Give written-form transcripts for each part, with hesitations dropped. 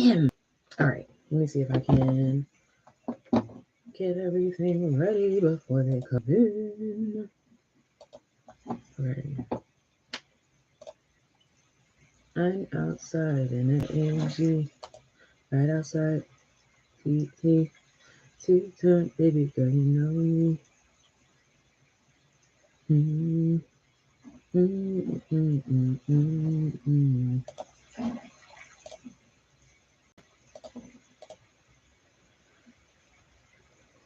Damn. All right. Let me see if I can get everything ready before they come in. Ready. I'm outside in an AMG. Right outside. TT. Two-turn. Baby girl, you know me. Mm-hmm.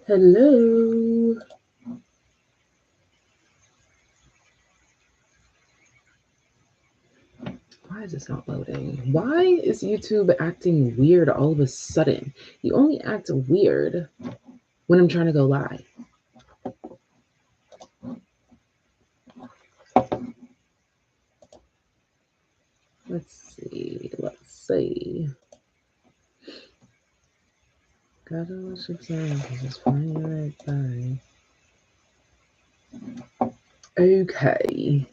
Hello. Why is this not loading? Why is YouTube acting weird all of a sudden? You only act weird when I'm trying to go live. Let's see. Gotta watch your time because it's flying right by. Okay.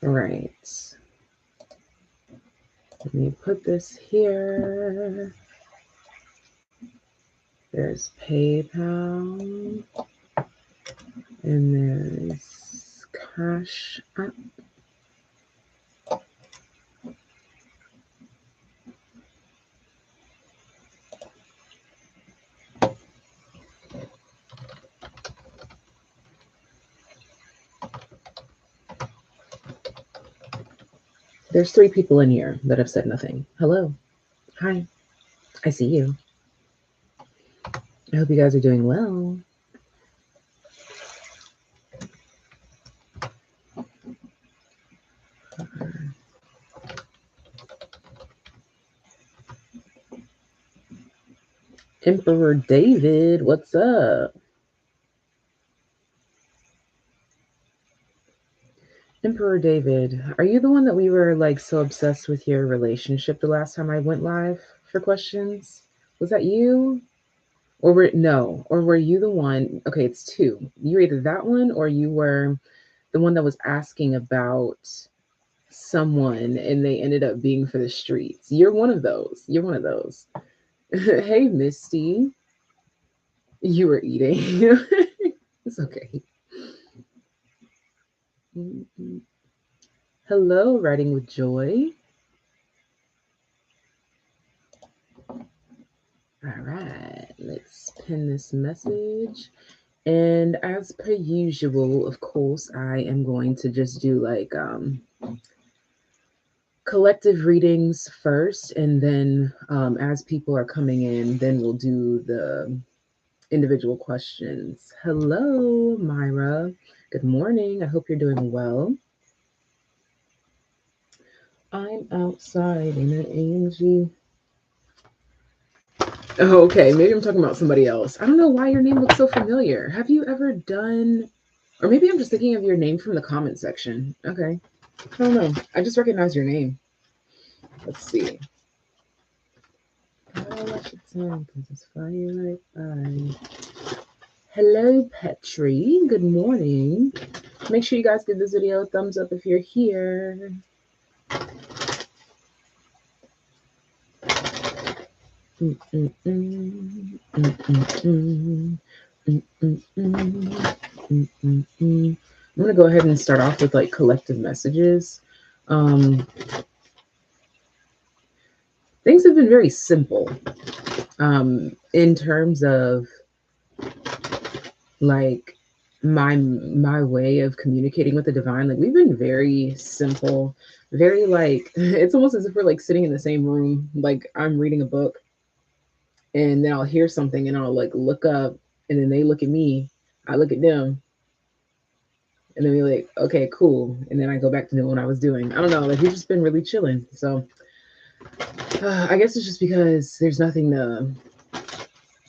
Right. Let me put this here. There's PayPal. And there's Cash App. There's 3 people in here that have said nothing. Hello. Hi. I see you. I hope you guys are doing well. Emperor David, what's up? Emperor David, are you the one that we were like so obsessed with your relationship the last time I went live for questions? Was that you? Or were you the one? Okay, it's 2. You're either that one or you were the one that was asking about someone and they ended up being for the streets. You're one of those. Hey, Misty. You were eating. It's okay. Hello, Writing with Joy. All right, let's pin this message. And as per usual, of course, I am going to just do like collective readings first, and then as people are coming in, then we'll do the individual questions. Hello, Myra. Good morning. I hope you're doing well. I'm outside in an AMG. Oh, okay. Maybe I'm talking about somebody else. I don't know why your name looks so familiar. Have you ever done, or maybe I'm just thinking of your name from the comment section. Okay. I don't know. I just recognize your name. Let's see. Hello, Petrie. Good morning. Make sure you guys give this video a thumbs up if you're here. I'm going to go ahead and start off with like collective messages. Things have been very simple in terms of like my way of communicating with the divine. Like we've been very simple, very like it's almost as if we're like sitting in the same room. Like I'm reading a book and then I'll hear something and I'll like look up and then they look at me, I look at them, and then we're like, okay, cool. And then I go back to doing what I was doing. I don't know, like we've just been really chilling. So I guess it's just because there's nothing to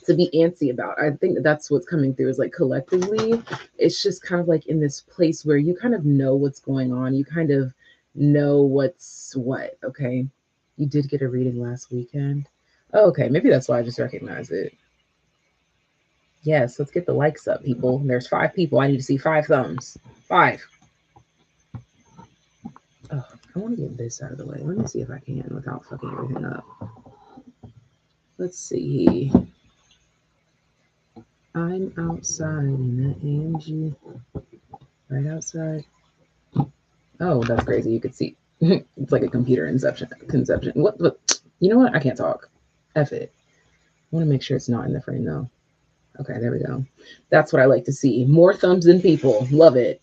to be antsy about. I think that's what's coming through is like collectively, it's just kind of like in this place where you kind of know what's going on. You kind of know what's what. Okay. You did get a reading last weekend. Oh, okay. Maybe that's why I just recognize it. Yes. Let's get the likes up, people. There's 5 people. I need to see 5 thumbs. 5. Oh, I want to get this out of the way. Let me see if I can without fucking everything up. Let's see. I'm outside in the Angie. Right outside. Oh, that's crazy. You could see. It's like a computer inception. Conception. What? You know what? I can't talk. F it. I want to make sure it's not in the frame though. Okay, there we go. That's what I like to see. More thumbs than people. Love it.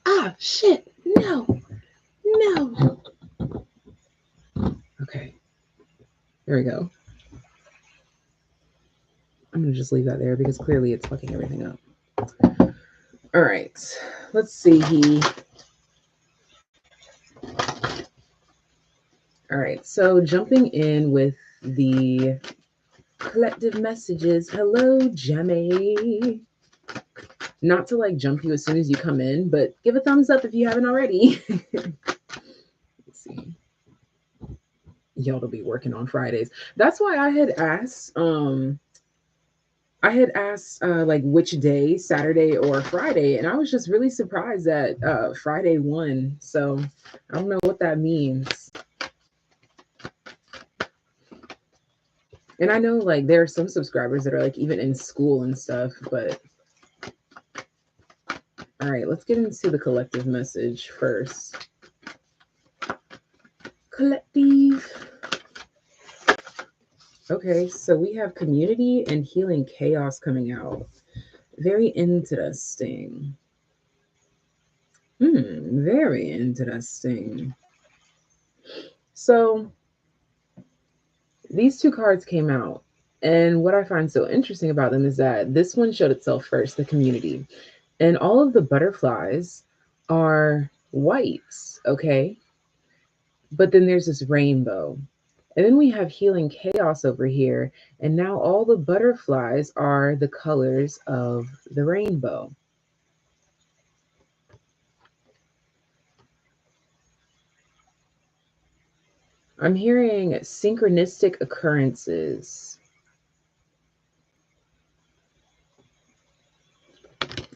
Ah, shit. No. No. Okay. There we go. I'm going to just leave that there because clearly it's fucking everything up. All right. Let's see. All right. So jumping in with the collective messages. Hello, Jamie. Not to like jump you as soon as you come in, but give a thumbs up if you haven't already. Let's see. Y'all will be working on Fridays. That's why I had asked like which day, Saturday or Friday, and I was just really surprised that Friday won. So I don't know what that means. And I know like there are some subscribers that are like even in school and stuff, but all right, let's get into the collective message first. Collective. Okay, so we have community and healing chaos coming out. Very interesting. Very interesting. So these 2 cards came out, and what I find so interesting about them is that this one showed itself first, the community, and all of the butterflies are whites, okay? But then there's this rainbow. And then we have healing chaos over here, and now all the butterflies are the colors of the rainbow. I'm hearing synchronistic occurrences.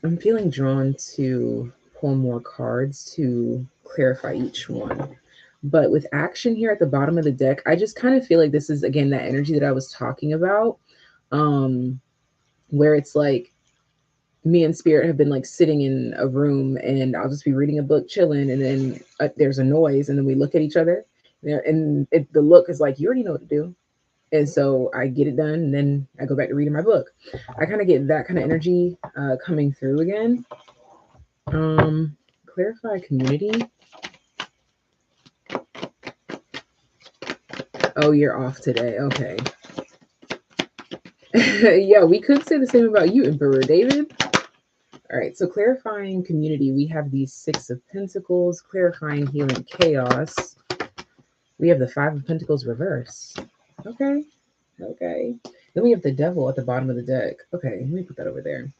I'm feeling drawn to pull more cards to clarify each one. But with action here at the bottom of the deck, I just kind of feel like this is, again, that energy that I was talking about, where it's like me and Spirit have been like sitting in a room and I'll just be reading a book, chilling, and then there's a noise, and then we look at each other, and the look is like, you already know what to do. And so I get it done, and then I go back to reading my book. I kind of get that kind of energy coming through again. Clarify community. Oh, you're off today. Okay. Yeah, we could say the same about you, Emperor David. All right, so clarifying community, we have the 6 of Pentacles, clarifying healing chaos. We have the 5 of Pentacles reverse. Okay. Then we have the Devil at the bottom of the deck. Okay, let me put that over there.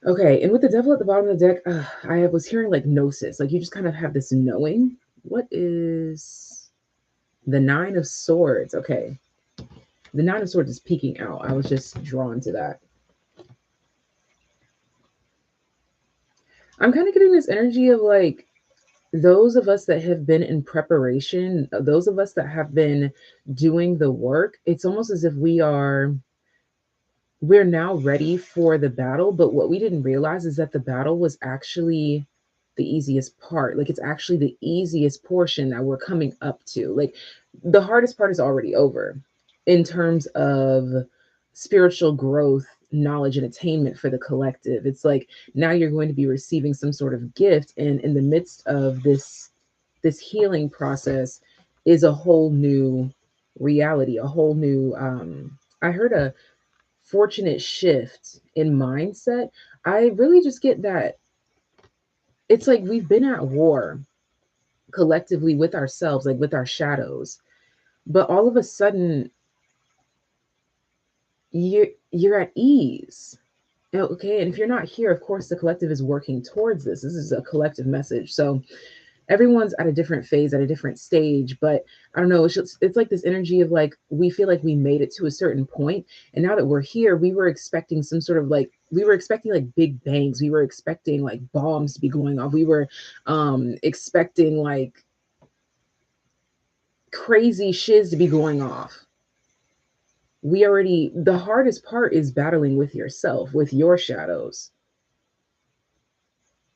Okay, and with the Devil at the bottom of the deck, I was hearing like gnosis. Like you just kind of have this knowing. What is the 9 of Swords? Okay. The 9 of Swords is peeking out. I was just drawn to that. I'm kind of getting this energy of like those of us that have been in preparation, those of us that have been doing the work, it's almost as if we're now ready for the battle. But what we didn't realize is that the battle was actually the easiest part. Like it's actually the easiest portion that we're coming up to. Like the hardest part is already over in terms of spiritual growth, knowledge, and attainment for the collective. It's like now you're going to be receiving some sort of gift, and in the midst of this healing process is a whole new reality, a whole new I heard a fortunate shift in mindset. I really just get that it's like we've been at war collectively with ourselves, like with our shadows. but all of a sudden you're at ease. Okay, and if you're not here, of course the collective is working towards this. This is a collective message. So everyone's at a different phase, at a different stage, but I don't know, it's like this energy of like we feel like we made it to a certain point, and now that we're here, we were expecting some sort of like we were expecting like big bangs, we were expecting like bombs to be going off, we were expecting like crazy shiz to be going off. We already, the hardest part is battling with yourself, with your shadows.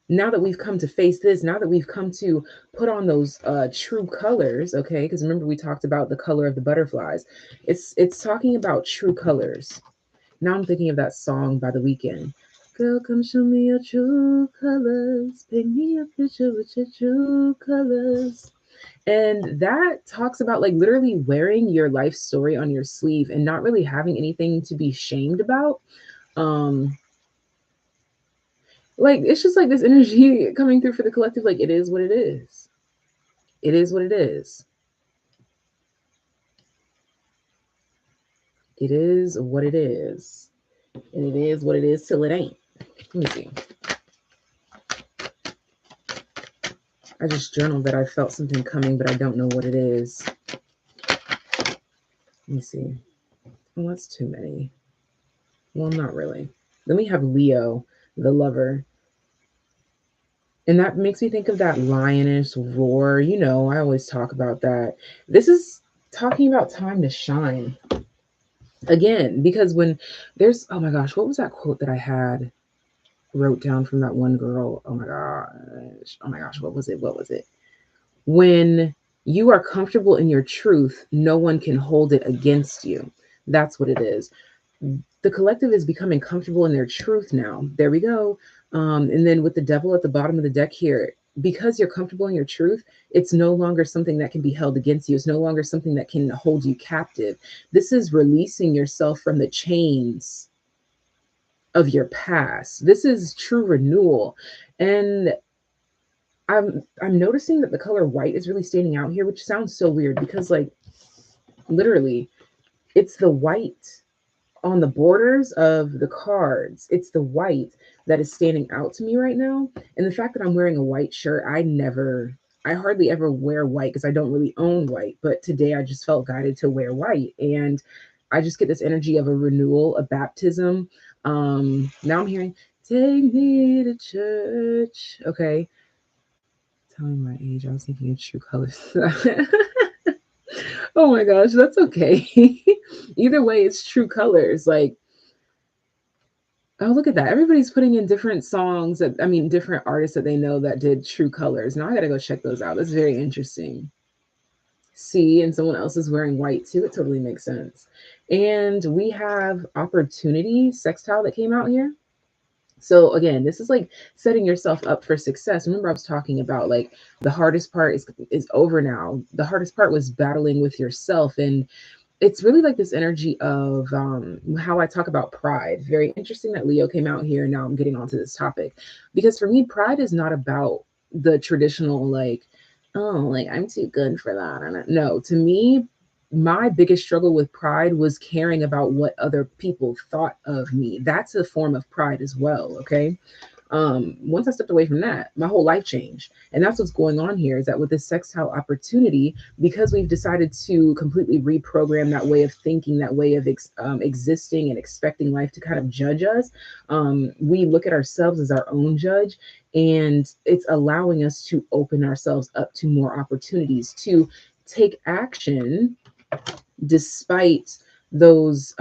Now that we've come to face this, now that we've come to put on those true colors, okay, because remember we talked about the color of the butterflies, it's talking about true colors. Now I'm thinking of that song by The Weeknd. Girl, come show me your true colors, paint me a picture with your true colors. And that talks about like literally wearing your life story on your sleeve and not really having anything to be shamed about. um like it's just like this energy coming through for the collective. Like it is what it is. It is what it is. It is what it is. And it is what it is till it ain't. Let me see. I just journaled that I felt something coming, but I don't know what it is. Let me see. Oh, that's too many. Well, not really. Then we have Leo, the lover. And that makes me think of that lioness roar. You know, I always talk about that. This is talking about time to shine again, because when there's, oh my gosh, what was that quote that I had wrote down from that one girl? Oh my gosh. Oh my gosh. What was it? What was it? When you are comfortable in your truth, no one can hold it against you. That's what it is. The collective is becoming comfortable in their truth now. There we go. And then with the devil at the bottom of the deck here, because you're comfortable in your truth, it's no longer something that can be held against you. It's no longer something that can hold you captive. This is releasing yourself from the chains of your past. This is true renewal. And I'm noticing that the color white is really standing out here, which sounds so weird because like literally it's the white on the borders of the cards. It's the white that is standing out to me right now. And the fact that I'm wearing a white shirt, I hardly ever wear white because I don't really own white. But today I just felt guided to wear white. And I just get this energy of a renewal, a baptism. Now I'm hearing, take me to church. Okay. Telling my age, I was thinking of true colors. Oh my gosh, that's okay. Either way, it's true colors. Like, oh, look at that. Everybody's putting in different songs that, I mean, different artists that they know that did true colors. Now I got to go check those out. That's very interesting. See, and someone else is wearing white too. It totally makes sense. And we have opportunity sextile that came out here. So again, this is like setting yourself up for success. Remember, I was talking about like the hardest part is over now. The hardest part was battling with yourself, and it's really like this energy of how I talk about pride. Very interesting that Leo came out here. Now I'm getting onto this topic because for me, pride is not about the traditional like, oh, like I'm too good for that. And no, to me, my biggest struggle with pride was caring about what other people thought of me. That's a form of pride as well. Okay. Once I stepped away from that, my whole life changed. And that's what's going on here is that with this sextile opportunity, because we've decided to completely reprogram that way of thinking, that way of existing and expecting life to kind of judge us, we look at ourselves as our own judge. And it's allowing us to open ourselves up to more opportunities to take action despite those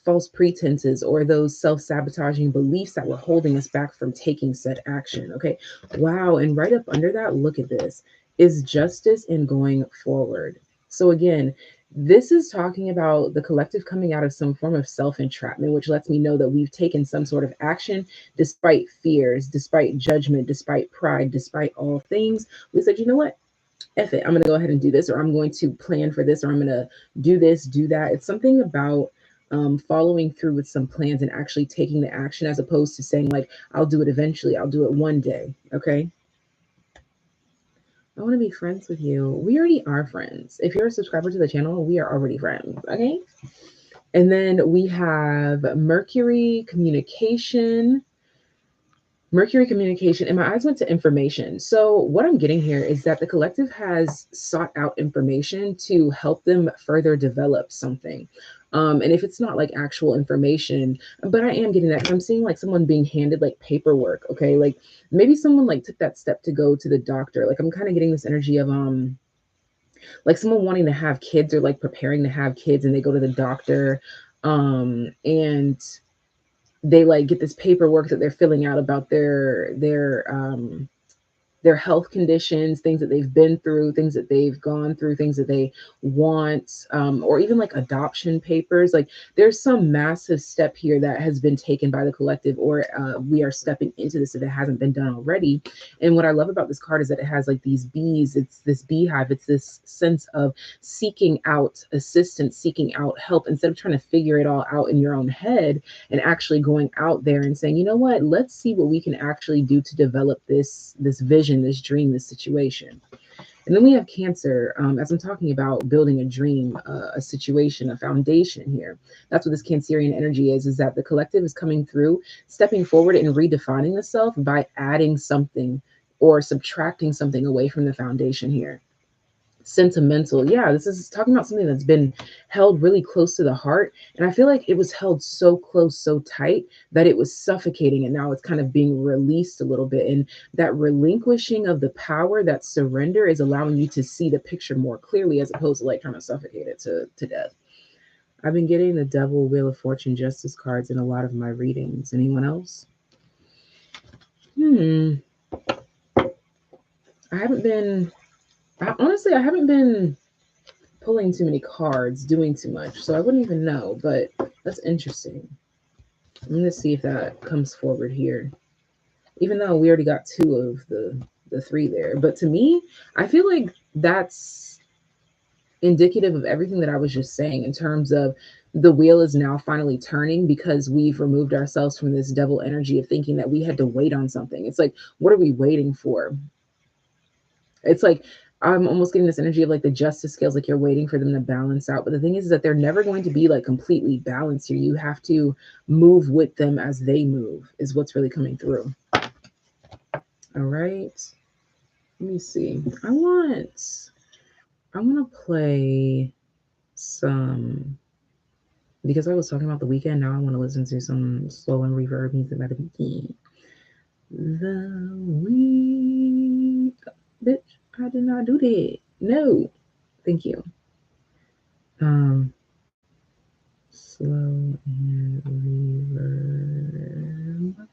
false pretenses or those self-sabotaging beliefs that were holding us back from taking said action. Okay. Wow. And right up under that, look at this, is justice and going forward. So again, this is talking about the collective coming out of some form of self-entrapment, which lets me know that we've taken some sort of action despite fears, despite judgment, despite pride, despite all things. We said, you know what, F it, I'm going to go ahead and do this, or I'm going to plan for this, or I'm going to do this, do that. It's something about following through with some plans and actually taking the action as opposed to saying, like, I'll do it eventually, I'll do it one day. Okay. I want to be friends with you. We already are friends. If you're a subscriber to the channel, we are already friends. Okay. And then we have Mercury communication, and my eyes went to information. So, what I'm getting here is that the collective has sought out information to help them further develop something. And if it's not like actual information, but I am getting that because I'm seeing like someone being handed like paperwork. Okay. Like maybe someone like took that step to go to the doctor. Like I'm kind of getting this energy of, like someone wanting to have kids or like preparing to have kids and they go to the doctor. And they like get this paperwork that they're filling out about their health conditions, things that they've been through, things that they've gone through, things that they want, or even like adoption papers. Like there's some massive step here that has been taken by the collective, or we are stepping into this if it hasn't been done already. And what I love about this card is that it has like these bees, it's this beehive, it's this sense of seeking out assistance, seeking out help instead of trying to figure it all out in your own head and actually going out there and saying, you know what, let's see what we can actually do to develop this vision, this dream, this situation. And then we have Cancer, as I'm talking about building a dream, a situation, a foundation here. That's what this Cancerian energy is that the collective is coming through, stepping forward and redefining the self by adding something or subtracting something away from the foundation here. Sentimental. Yeah, this is talking about something that's been held really close to the heart. And I feel like it was held so close, so tight that it was suffocating. And now it's kind of being released a little bit. And that relinquishing of the power, that surrender is allowing you to see the picture more clearly as opposed to like trying to suffocate it to death. I've been getting the Devil, Wheel of Fortune, Justice cards in a lot of my readings. Anyone else? Hmm. I haven't been, honestly, I haven't been pulling too many cards, doing too much. So I wouldn't even know, but that's interesting. I'm going to see if that comes forward here. Even though we already got two of the three there, but to me, I feel like that's indicative of everything that I was just saying in terms of the wheel is now finally turning because we've removed ourselves from this devil energy of thinking that we had to wait on something. It's like, what are we waiting for? It's like I'm almost getting this energy of like the justice scales, like you're waiting for them to balance out. But the thing is that they're never going to be like completely balanced here. You have to move with them as they move, is what's really coming through. All right. Let me see. I want to play some, because I was talking about the weekend. Now I want to listen to some slow and reverb music by the weekend. The week, bitch, I did not do that. No, thank you. Um, Slow and reverb.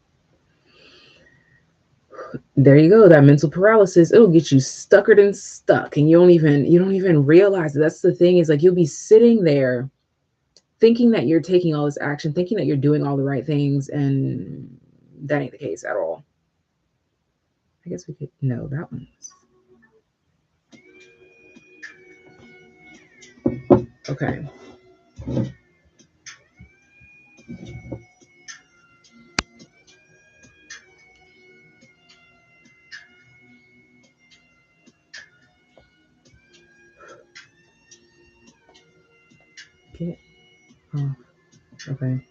There you go. That mental paralysis, it'll get you stuckered and stuck, and you don't even realize it. That's the thing, is like you'll be sitting there thinking that you're taking all this action, thinking that you're doing all the right things, and that ain't the case at all. I guess we could no, that one's okay. Get off. Okay.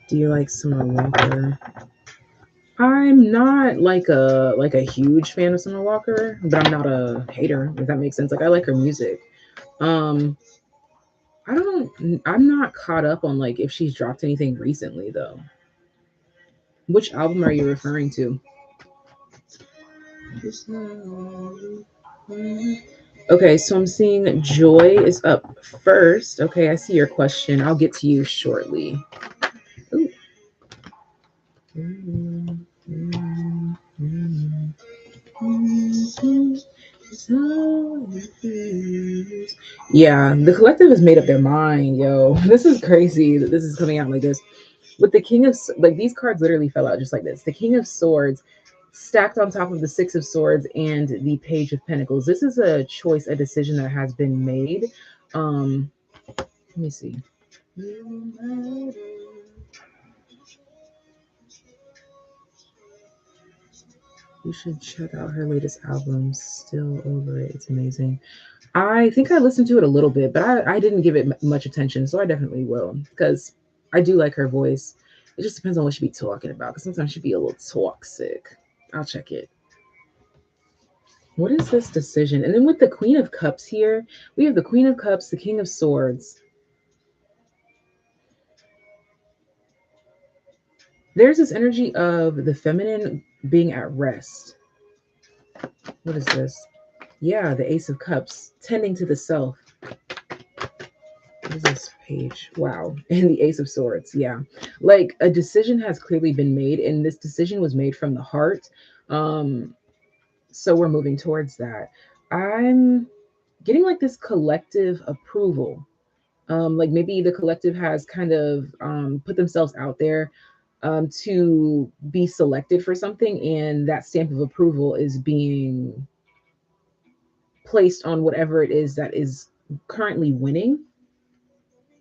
Do you like Summer Walker? I'm not like a huge fan of Summer Walker, but I'm not a hater, if that makes sense. Like I like her music. Um, I'm not caught up on like if she's dropped anything recently though. Which album are you referring to? Okay, so I'm seeing Joy is up first. Okay, I see your question. I'll get to you shortly. Ooh. Yeah, the collective has made up their mind, yo. This is crazy that this is coming out like this. With the King of, like, these cards literally fell out just like this. The King of Swords stacked on top of the Six of Swords and the Page of Pentacles. This is a choice, a decision that has been made. Let me see. You should check out her latest album, Still Over It. It's amazing. I think I listened to it a little bit, but I didn't give it much attention, so I definitely will because I do like her voice. It just depends on what she be talking about because sometimes she be a little toxic. I'll check it. What is this decision? And then with the Queen of Cups here, we have the Queen of Cups, the King of Swords. There's this energy of the feminine being at rest. What is this? Yeah, the Ace of Cups, tending to the self. What is this page? Wow. And the Ace of Swords. Yeah. Like a decision has clearly been made, and this decision was made from the heart. Um, so we're moving towards that. I'm getting like this collective approval. Like maybe the collective has kind of put themselves out there to be selected for something, and that stamp of approval is being placed on whatever it is that is currently winning.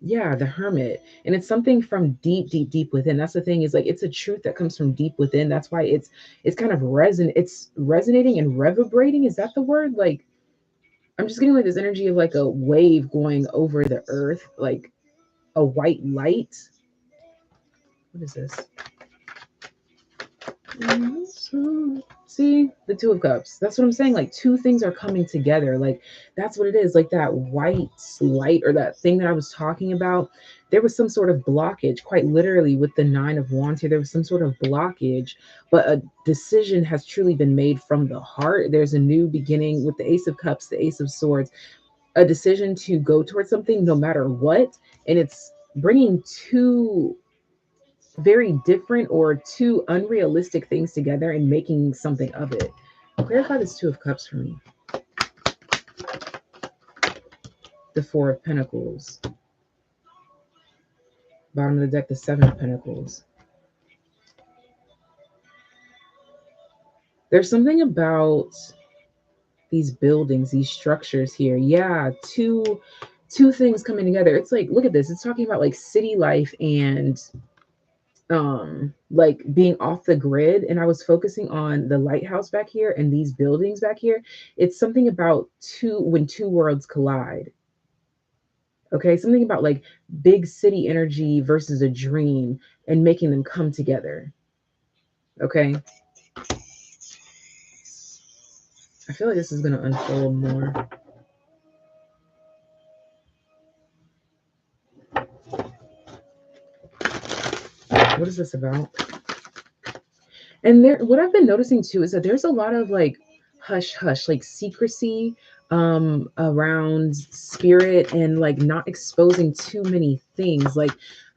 Yeah, the hermit. And it's something from deep, deep, deep within. That's the thing, is like it's a truth that comes from deep within. That's why it's kind of it's resonating and reverberating. Is that the word? Like I'm just getting like this energy of like a wave going over the earth, like a white light. What is this? See, the Two of Cups. That's what I'm saying. Like two things are coming together. Like that's what it is. Like that white light or that thing that I was talking about. There was some sort of blockage, quite literally, with the Nine of Wands here. There was some sort of blockage, but a decision has truly been made from the heart. There's a new beginning with the Ace of Cups, the Ace of Swords, a decision to go towards something no matter what. And it's bringing two very different or two unrealistic things together and making something of it. Clarify this Two of Cups for me. The Four of Pentacles. Bottom of the deck, the Seven of Pentacles. There's something about these buildings, these structures here. Yeah, two things coming together. It's like, look at this. It's talking about like city life and like being off the grid, and I was focusing on the lighthouse back here and these buildings back here. It's something about when two worlds collide. Okay, something about like big city energy versus a dream and making them come together. Okay, I feel like this is going to unfold more. What is this about? And there, what I've been noticing too is that there's a lot of like hush hush, like secrecy around spirit and like not exposing too many things. Like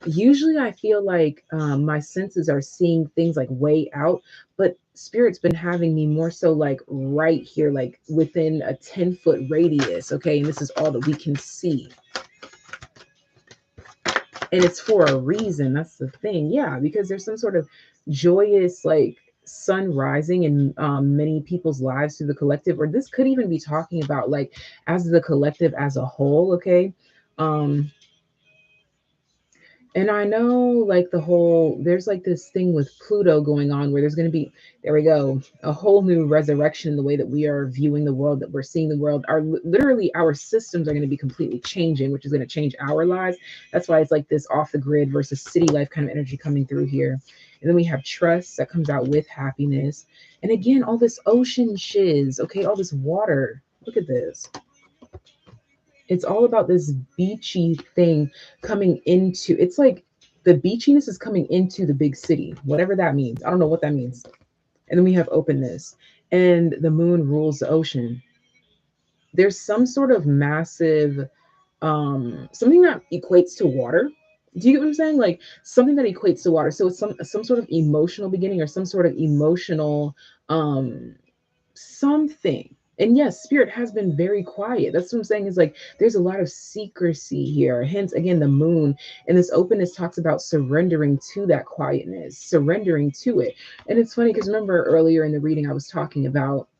usually I feel like my senses are seeing things like way out, but spirit's been having me more so like right here, like within a 10-foot radius. Okay, and this is all that we can see. And it's for a reason. That's the thing. Yeah, because there's some sort of joyous like sun rising in many people's lives through the collective, or this could even be talking about like as the collective as a whole. Okay, um and I know like the whole, there's like this thing with Pluto going on where there's going to be, there we go, a whole new resurrection in the way that we are viewing the world, that we're seeing the world. Our literally our systems are going to be completely changing, which is going to change our lives. That's why it's like this off the grid versus city life kind of energy coming through here. And then we have trust that comes out with happiness. And again, all this ocean shiz, okay, all this water. Look at this. It's all about this beachy thing coming into, it's like the beachiness is coming into the big city, whatever that means. I don't know what that means. And then we have openness, and the moon rules the ocean. There's some sort of massive something that equates to water. Do you get what I'm saying? Like something that equates to water. So it's some sort of emotional beginning or some sort of emotional something. And yes, spirit has been very quiet. That's what I'm saying, is like there's a lot of secrecy here. Hence, again, the moon and this openness talks about surrendering to that quietness, surrendering to it. And it's funny because remember earlier in the reading, I was talking about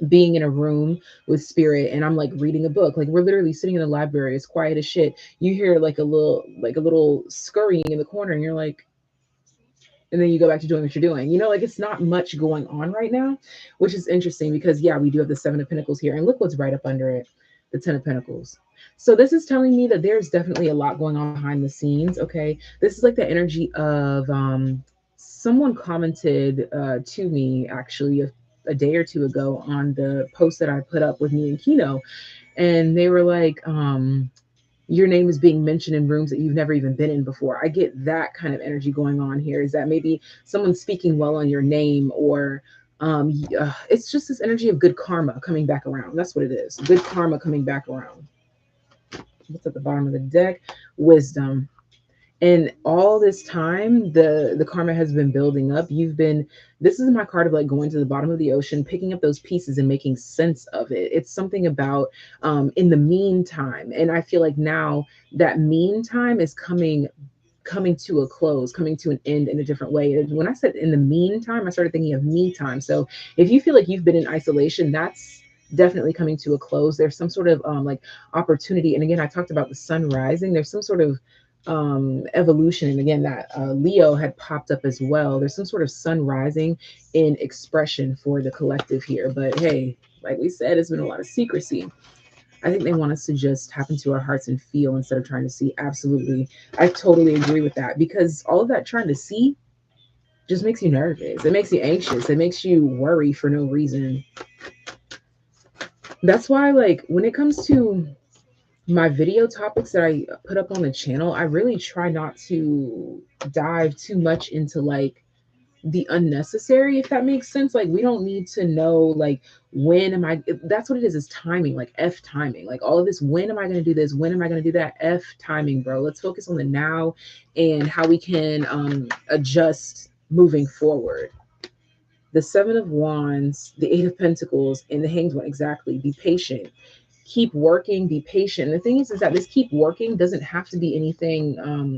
being in a room with spirit, and I'm like reading a book. Like we're literally sitting in the library, it's quiet as shit. You hear like a little scurrying in the corner, and you're like, and then you go back to doing what you're doing. Like it's not much going on right now, which is interesting because yeah, we do have the Seven of Pentacles here, and look what's right up under it, the Ten of Pentacles. So this is telling me that there's definitely a lot going on behind the scenes. Okay, this is like the energy of someone commented to me actually a day or two ago on the post that I put up with me and Kino, and they were like, your name is being mentioned in rooms that you've never even been in before. I get that kind of energy going on here. Is that maybe someone's speaking well on your name, or it's just this energy of good karma coming back around. That's what it is. Good karma coming back around. What's at the bottom of the deck? Wisdom. And all this time, the karma has been building up. You've been, this is my card of like going to the bottom of the ocean, picking up those pieces and making sense of it. It's something about in the meantime. And I feel like now that meantime is coming to a close, coming to an end in a different way. And when I said in the meantime, I started thinking of me time. So if you feel like you've been in isolation, that's definitely coming to a close. There's some sort of like opportunity. And again, I talked about the sun rising. There's some sort of evolution. And again, that Leo had popped up as well. There's some sort of sun rising in expression for the collective here. But hey, like we said, it's been a lot of secrecy. I think they want us to just tap into our hearts and feel instead of trying to see. Absolutely. I totally agree with that because all of that trying to see just makes you nervous. It makes you anxious. It makes you worry for no reason. That's why, like, when it comes to my video topics that I put up on the channel, I really try not to dive too much into like the unnecessary, if that makes sense. Like we don't need to know like when am I, that's what it is timing, like F timing, like all of this, when am I going to do this, when am I going to do that? F timing, bro. Let's focus on the now and how we can adjust moving forward. The Seven of Wands, the Eight of Pentacles, and the Hanged One. Exactly. Be patient, keep working, be patient. The thing is that this keep working doesn't have to be anything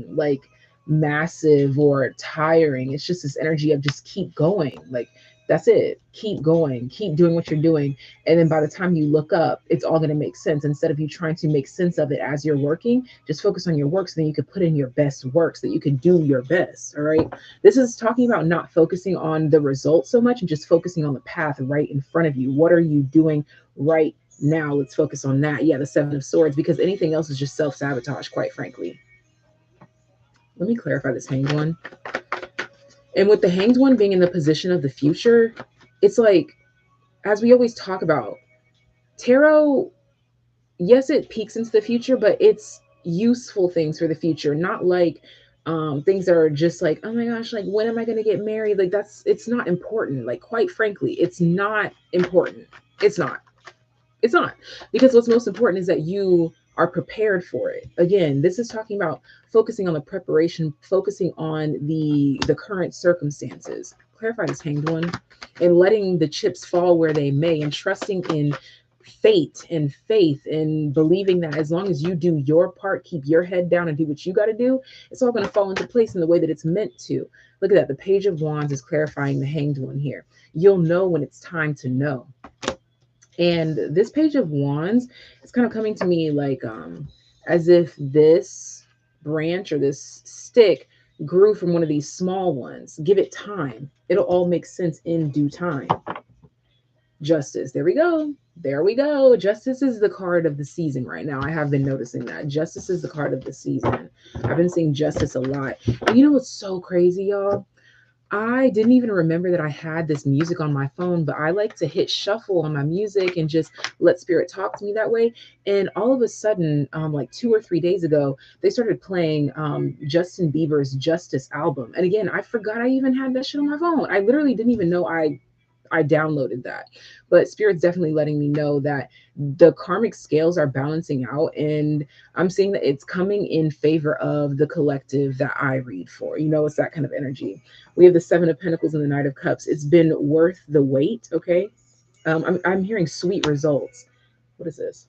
like massive or tiring. It's just this energy of just keep going. Like that's it. Keep going, keep doing what you're doing. And then by the time you look up, it's all going to make sense. Instead of you trying to make sense of it as you're working, just focus on your work so then you could put in your best work so that you could do your best. All right. This is talking about not focusing on the results so much and just focusing on the path right in front of you. What are you doing right now? Let's focus on that. Yeah, the Seven of Swords, because anything else is just self-sabotage, quite frankly. Let me clarify this Hanged One. And with the Hanged One being in the position of the future, it's like, as we always talk about, tarot, yes, it peeks into the future, but it's useful things for the future, not like things that are just like, oh my gosh, like when am I going to get married? Like it's not important. Like quite frankly, it's not important. It's not. It's not, because what's most important is that you are prepared for it. Again, this is talking about focusing on the preparation, focusing on the current circumstances. Clarify this Hanged One, and letting the chips fall where they may, and trusting in fate and faith and believing that as long as you do your part, keep your head down and do what you got to do, it's all going to fall into place in the way that it's meant to. Look at that. The Page of Wands is clarifying the Hanged One here. You'll know when it's time to know. And this Page of Wands is kind of coming to me like as if this branch or this stick grew from one of these small ones. Give it time. It'll all make sense in due time. Justice. There we go. There we go. Justice is the card of the season right now. I have been noticing that. Justice is the card of the season. I've been seeing justice a lot. And you know what's so crazy, y'all? I didn't even remember that I had this music on my phone, but I like to hit shuffle on my music and just let spirit talk to me that way. And all of a sudden, like 2 or 3 days ago, they started playing Justin Bieber's Justice album. And again, I forgot I even had that shit on my phone. I literally didn't even know I downloaded that. But spirit's definitely letting me know that the karmic scales are balancing out, and I'm seeing that it's coming in favor of the collective that I read for. It's that kind of energy. We have the Seven of Pentacles and the Knight of Cups. It's been worth the wait. Okay. I'm hearing sweet results. What is this?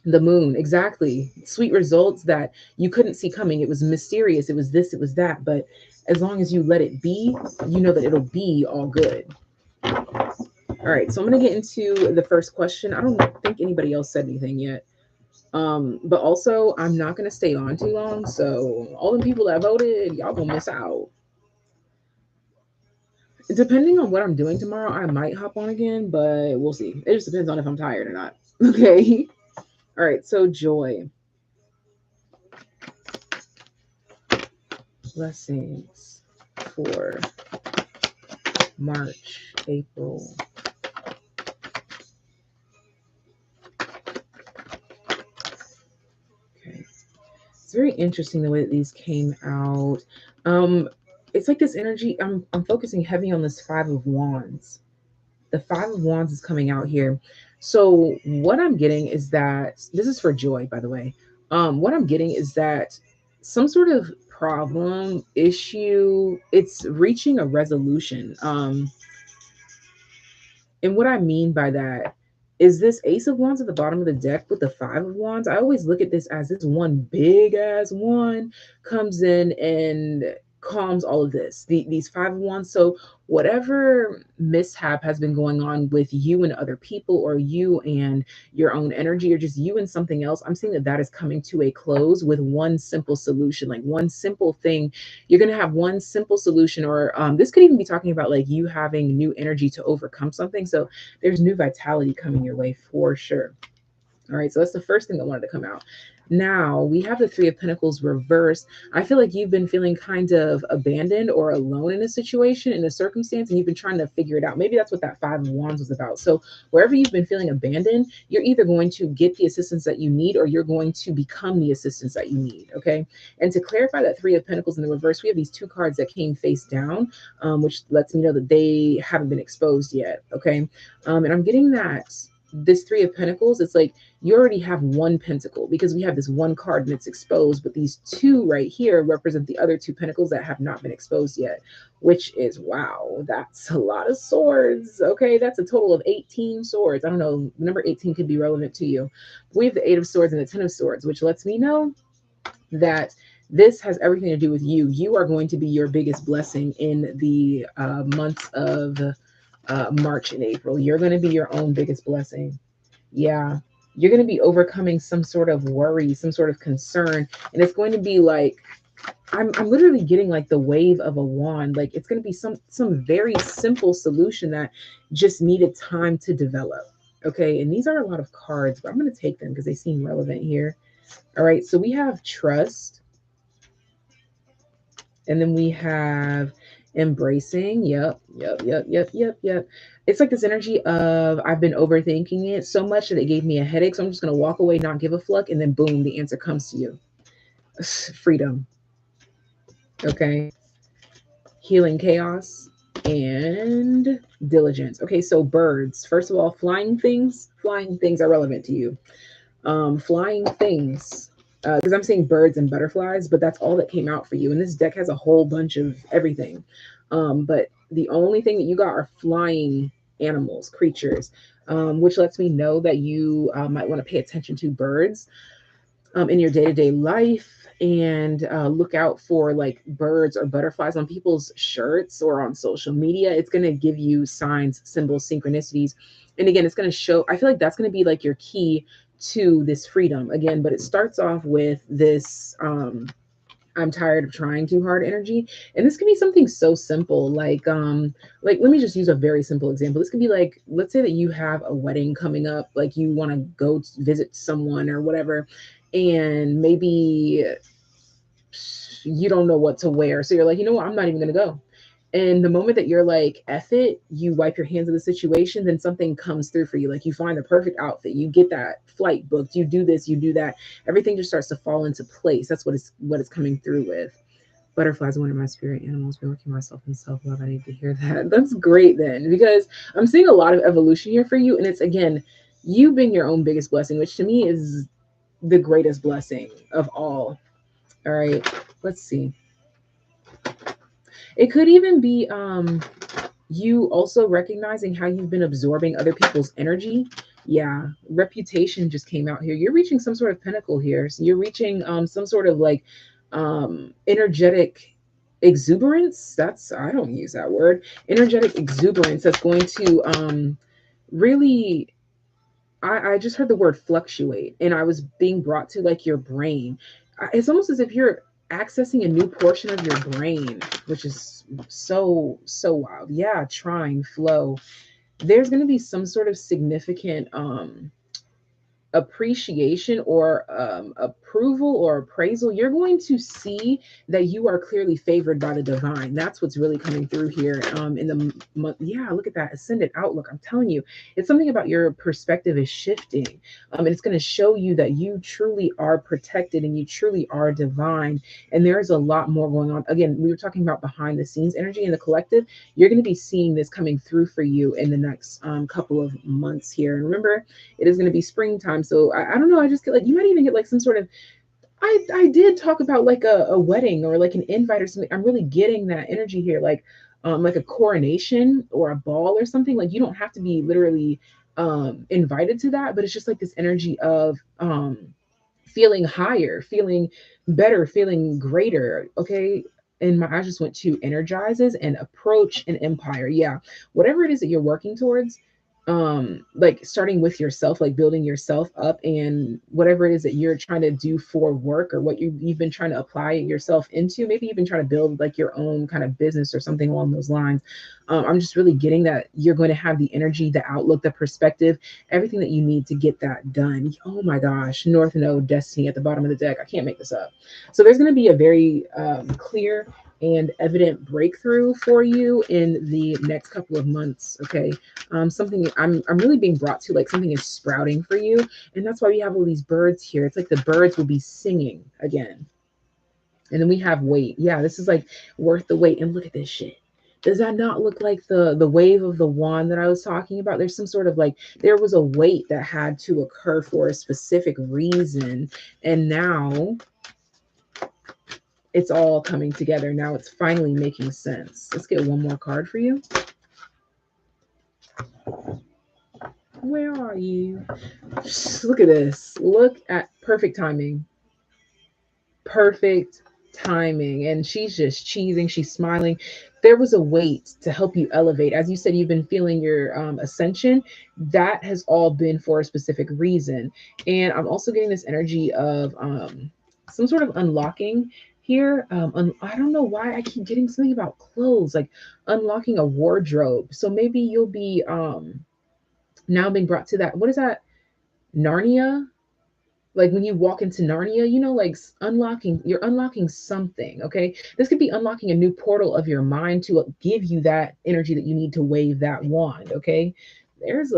The Moon. Exactly. Sweet results that you couldn't see coming. It was mysterious. It was this, it was that. But as long as you let it be, you know that it'll be all good. All right, so I'm going to get into the first question. I don't think anybody else said anything yet. But also, I'm not going to stay on too long. So all the people that voted, y'all going to miss out. Depending on what I'm doing tomorrow, I might hop on again, but we'll see. It just depends on if I'm tired or not. Okay. All right. So joy, blessings for March, April. Okay. It's very interesting the way that these came out. Um, it's like this energy. I'm focusing heavy on this Five of Wands. The Five of Wands is coming out here. So what I'm getting is that this is for joy, by the way. What I'm getting is that some sort of problem, issue, it's reaching a resolution. And what I mean by that is this Ace of Wands at the bottom of the deck with the Five of Wands. I always look at this as this one big ass one comes in and calms all of this, these Five of Wands. So, whatever mishap has been going on with you and other people, or you and your own energy, or just you and something else, I'm seeing that that is coming to a close with one simple solution, like one simple thing. You're going to have one simple solution, or this could even be talking about like you having new energy to overcome something. So there's new vitality coming your way for sure. All right, so that's the first thing that wanted to come out. Now we have the Three of Pentacles reversed. I feel like you've been feeling kind of abandoned or alone in a situation, in a circumstance, and you've been trying to figure it out. Maybe that's what that Five of Wands was about. So wherever you've been feeling abandoned, you're either going to get the assistance that you need, or you're going to become the assistance that you need. Okay. And to clarify that Three of Pentacles in the reverse, we have these two cards that came face down, which lets me know that they haven't been exposed yet. Okay. And I'm getting that this Three of Pentacles, it's like you already have one pentacle because we have this one card and it's exposed, but these two right here represent the other two pentacles that have not been exposed yet, which is, wow, that's a lot of swords. Okay, that's a total of 18 swords. I don't know, number 18 could be relevant to you. We have the Eight of Swords and the Ten of Swords, which lets me know that this has everything to do with you. You are going to be your biggest blessing in the months of March and April. You're going to be your own biggest blessing. Yeah. You're going to be overcoming some sort of worry, some sort of concern. And it's going to be like, I'm literally getting like the wave of a wand. Like it's going to be some very simple solution that just needed time to develop. Okay. And these are a lot of cards, but I'm going to take them because they seem relevant here. All right. So we have trust. And then we have embracing. Yep. It's like this energy of I've been overthinking it so much that it gave me a headache. So I'm just going to walk away, not give a fuck. And then boom, the answer comes to you. Freedom. Okay. Healing chaos and diligence. Okay. So birds, first of all, flying things are relevant to you. Flying things, because I'm seeing birds and butterflies, but that's all that came out for you. And this deck has a whole bunch of everything. But the only thing that you got are flying animals, creatures, which lets me know that you might want to pay attention to birds in your day-to-day life, and look out for like birds or butterflies on people's shirts or on social media. It's going to give you signs, symbols, synchronicities. And again, it's going to show, I feel like that's going to be like your key to this freedom again. But it starts off with this I'm tired of trying too hard energy. And this can be something so simple, like let me just use a very simple example. This could be like, let's say that you have a wedding coming up, like you want to go visit someone or whatever, and maybe you don't know what to wear. So you're like, you know what, I'm not even gonna go. And the moment that you're like, F it, you wipe your hands of the situation, then something comes through for you. Like you find the perfect outfit, you get that flight booked, you do this, you do that. Everything just starts to fall into place. That's what it's coming through with. Butterflies are one of my spirit animals. Been working myself in self-love. I need to hear that. That's great then, because I'm seeing a lot of evolution here for you. And it's again, you being your own biggest blessing, which to me is the greatest blessing of all right, let's see. It could even be you also recognizing how you've been absorbing other people's energy. Yeah, reputation just came out here. You're reaching some sort of pinnacle here. So you're reaching some sort of like energetic exuberance. That's, I don't use that word. Energetic exuberance that's going to really, I just heard the word fluctuate, and I was being brought to like your brain. It's almost as if you're accessing a new portion of your brain, which is so wild. Yeah, trying flow. There's going to be some sort of significant appreciation or approval or appraisal. You're going to see that you are clearly favored by the divine. That's what's really coming through here in the month. Yeah, look at that ascendant outlook. I'm telling you, it's something about your perspective is shifting, and it's going to show you that you truly are protected and you truly are divine. And there's a lot more going on. Again, we were talking about behind the scenes energy in the collective. You're going to be seeing this coming through for you in the next couple of months here. And remember, it is going to be springtime. So I don't know. I just get like, you might even get like some sort of, I did talk about like a wedding or like an invite or something. I'm really getting that energy here. Like a coronation or a ball or something. Like you don't have to be literally invited to that, but it's just like this energy of feeling higher, feeling better, feeling greater. Okay. And my eyes just went to energizes and approach an empire. Yeah. Whatever it is that you're working towards, like starting with yourself, like building yourself up, and whatever it is that you're trying to do for work or what you've been trying to apply yourself into, maybe you've been trying to build like your own kind of business or something along those lines. I'm just really getting that you're going to have the energy, the outlook, the perspective, everything that you need to get that done. Oh my gosh, North Node Destiny at the bottom of the deck. I can't make this up. So there's going to be a very clear and evident breakthrough for you in the next couple of months. Okay, something I'm really being brought to, like something is sprouting for you, and that's why we have all these birds here. It's like the birds will be singing again. And then we have weight. Yeah, this is like worth the wait. And look at this shit. Does that not look like the wave of the wand that I was talking about? There's some sort of like, there was a wait that had to occur for a specific reason, and now it's all coming together. Now it's finally making sense. Let's get one more card for you. Where are you? Look at this. Look at perfect timing. Perfect timing. And she's just cheesing. She's smiling. There was a weight to help you elevate. As you said, you've been feeling your ascension. That has all been for a specific reason. And I'm also getting this energy of some sort of unlocking here. I don't know why I keep getting something about clothes, like unlocking a wardrobe. So maybe you'll be now being brought to that. What is that? Narnia? Like when you walk into Narnia, like unlocking, you're unlocking something. Okay, this could be unlocking a new portal of your mind to give you that energy that you need to wave that wand. Okay, there's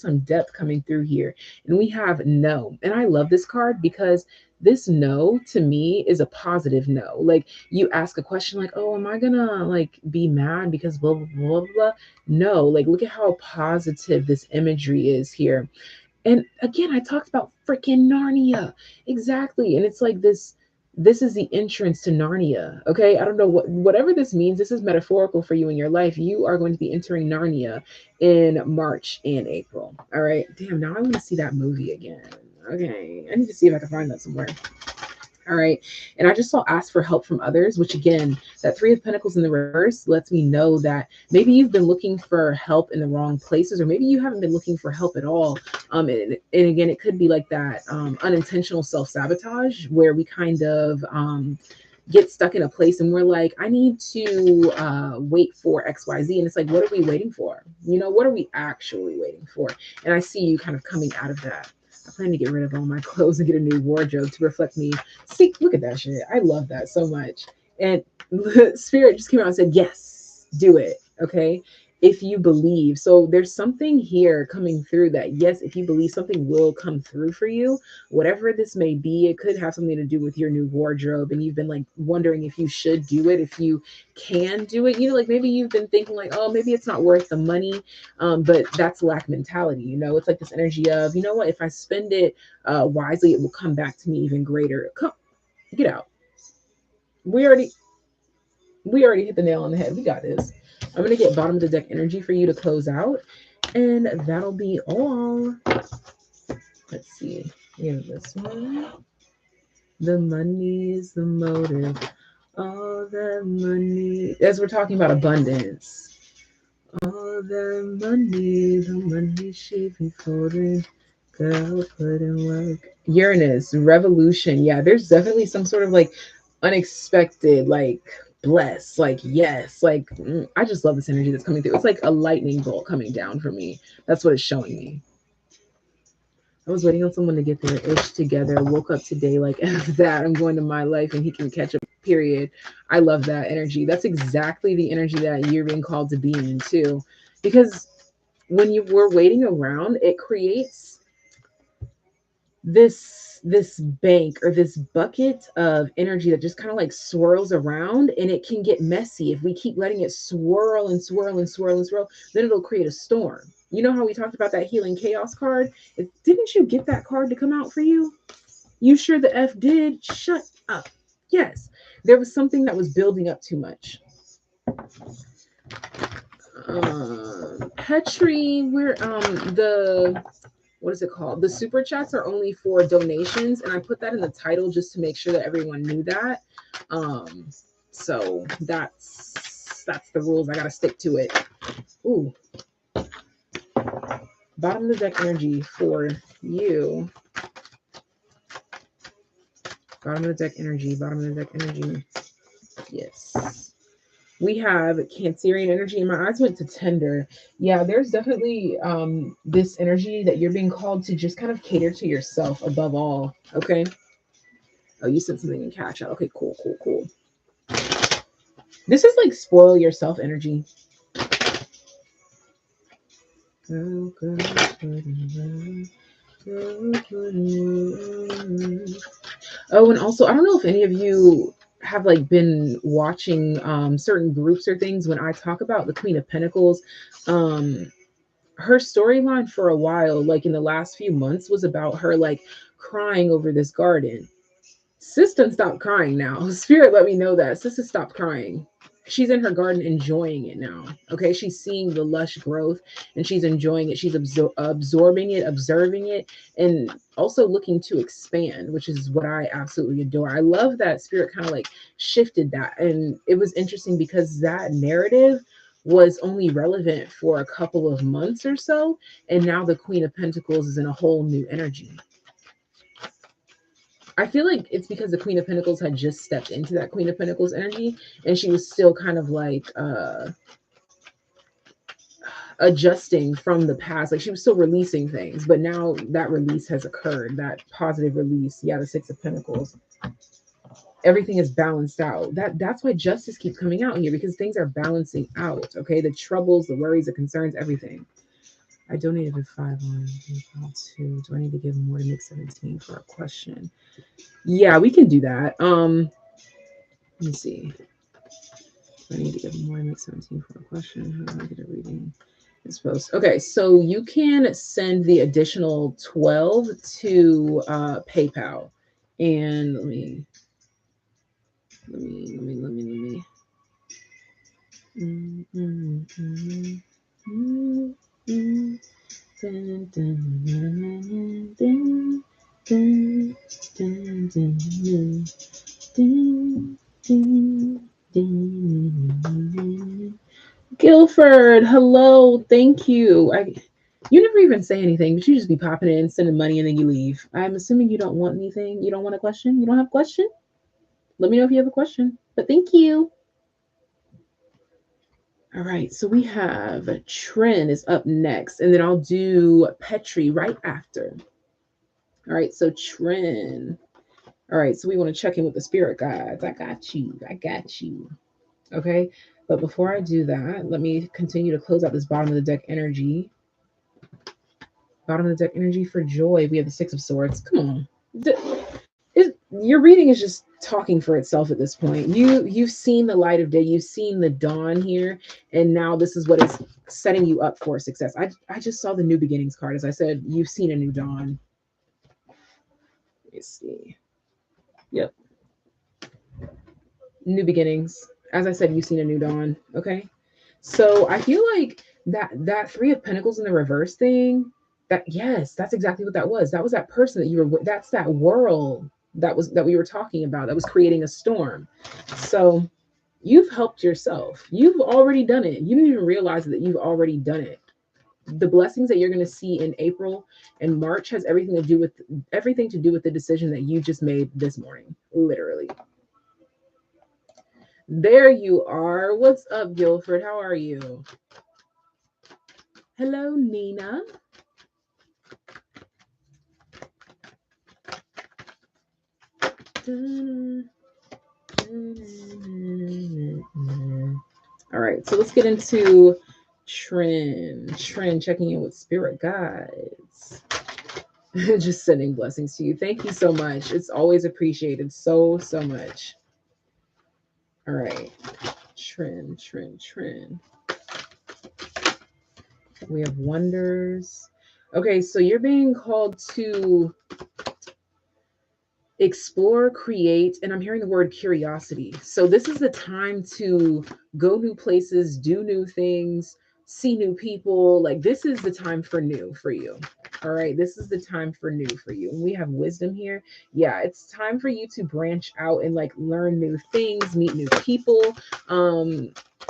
some depth coming through here. And we have no, and I love this card because this no to me is a positive no. Like you ask a question like, oh, am I gonna like be mad because blah blah blah blah blah? No, like look at how positive this imagery is here. And again, I talked about freaking Narnia. Exactly. And it's like this is the entrance to Narnia. Okay? I don't know whatever this means. This is metaphorical for you in your life. You are going to be entering Narnia in March and April. All right. Damn, now I want to see that movie again. Okay. I need to see if I can find that somewhere. All right. And I just saw ask for help from others, which again, that Three of Pentacles in the reverse lets me know that maybe you've been looking for help in the wrong places, or maybe you haven't been looking for help at all. And again, it could be like that unintentional self-sabotage where we kind of get stuck in a place and we're like, I need to wait for XYZ. And it's like, what are we waiting for? What are we actually waiting for? And I see you kind of coming out of that. I plan to get rid of all my clothes and get a new wardrobe to reflect me. See, look at that shit. I love that so much. And Spirit just came out and said, yes, do it. Okay. If you believe. So there's something here coming through that, yes, if you believe, something will come through for you, whatever this may be. It could have something to do with your new wardrobe, and you've been like wondering if you should do it, if you can do it. Like maybe you've been thinking like, oh, maybe it's not worth the money. But that's lack mentality. It's like this energy of, what, if I spend it wisely, it will come back to me even greater. Come, get out. We already hit the nail on the head. We got this. I'm going to get bottom of the deck energy for you to close out. And that'll be all. Let's see. We have this one. The money is the motive. All the money. As we're talking about abundance. All the money she be holding. Girl, put in work. Uranus, revolution. Yeah, there's definitely some sort of like unexpected, like blessed, like yes, like I just love this energy that's coming through. It's like a lightning bolt coming down for me. That's what it's showing me. I was waiting on someone to get their ish together. Woke up today like that. I'm going to my life and he can catch up. Period. I love that energy. That's exactly the energy that you're being called to be in too. Because when you were waiting around, it creates this bank or this bucket of energy that just kind of like swirls around, and it can get messy if we keep letting it swirl and swirl and swirl and swirl. Then it'll create a storm. You know how we talked about that healing chaos card? Didn't you get that card to come out for you? You sure the F did? Shut up. Yes, there was something that was building up too much. Petrie, we're the what is it called? The super chats are only for donations, and I put that in the title just to make sure that everyone knew that. So that's the rules. I gotta stick to it. Ooh, bottom of the deck energy for you. Bottom of the deck energy. Bottom of the deck energy. Yes. We have Cancerian energy, and my eyes went to tender. Yeah, there's definitely this energy that you're being called to just kind of cater to yourself above all. Okay. Oh, you sent something in cash out. Okay, cool, cool, cool. This is like spoil yourself energy. Oh, and also, I don't know if any of you have like been watching certain groups or things when I talk about the Queen of Pentacles. Her storyline for a while, like in the last few months, was about her like crying over this garden. Sis stopped crying now. Spirit let me know that. Sis stopped crying. She's in her garden enjoying it now. Okay. She's seeing the lush growth and she's enjoying it. She's absorbing it, observing it, and also looking to expand, which is what I absolutely adore. I love that Spirit kind of like shifted that. And it was interesting because that narrative was only relevant for a couple of months or so. And now the Queen of Pentacles is in a whole new energy. I feel like it's because the Queen of Pentacles had just stepped into that Queen of Pentacles energy, and she was still kind of like adjusting from the past. Like she was still releasing things, but now that release has occurred, that positive release. Yeah, the Six of Pentacles. Everything is balanced out. That's why justice keeps coming out here, because things are balancing out. Okay, the troubles, the worries, the concerns, everything. I donated with 5 on PayPal too. Do I need to give more to make 17 for a question? Yeah, we can do that. Let me see. I need to give more to make 17 for a question. How do I get a reading? It's supposed. Okay, so you can send the additional 12 to PayPal. And let me. Guilford, hello, thank you. You never even say anything, but you just be popping in, sending money, and then you leave. I'm assuming you don't want anything. You don't want a question? You don't have a question? Let me know if you have a question. But thank you. All right, so we have Trin is up next, and then I'll do Petrie right after. All right, so Trin. All right, so we want to check in with the spirit guides. I got you. I got you. Okay, but before I do that, let me continue to close out this bottom of the deck energy. Bottom of the deck energy for joy. We have the Six of Swords. Come on. Your reading is just talking for itself at this point. You've seen the light of day. You've seen the dawn here, and now this is what is setting you up for success. I just saw the new beginnings card. As I said, you've seen a new dawn. Let me see. Yep. New beginnings. As I said, you've seen a new dawn. Okay. So I feel like that Three of Pentacles in the reverse thing, yes, that's exactly what that was. That was that person that you were, that's that world that we were talking about that was creating a storm. So you've helped yourself. You've already done it. You didn't even realize that you've already done it. The blessings that you're going to see in April and March has everything to do with the decision that you just made this morning, literally. There you are. What's up, Guilford? How are you? Hello, Nina. All right, so let's get into Trin. Trin checking in with spirit guides. Just sending blessings to you. Thank you so much. It's always appreciated so much. All right. Trin. We have wonders. Okay, so you're being called to explore, create, and I'm hearing the word curiosity. So this is the time to go new places, do new things, see new people. Like this is the time for new for you. All right, this is the time for new for you. And we have wisdom here. Yeah, it's time for you to branch out and like learn new things, meet new people,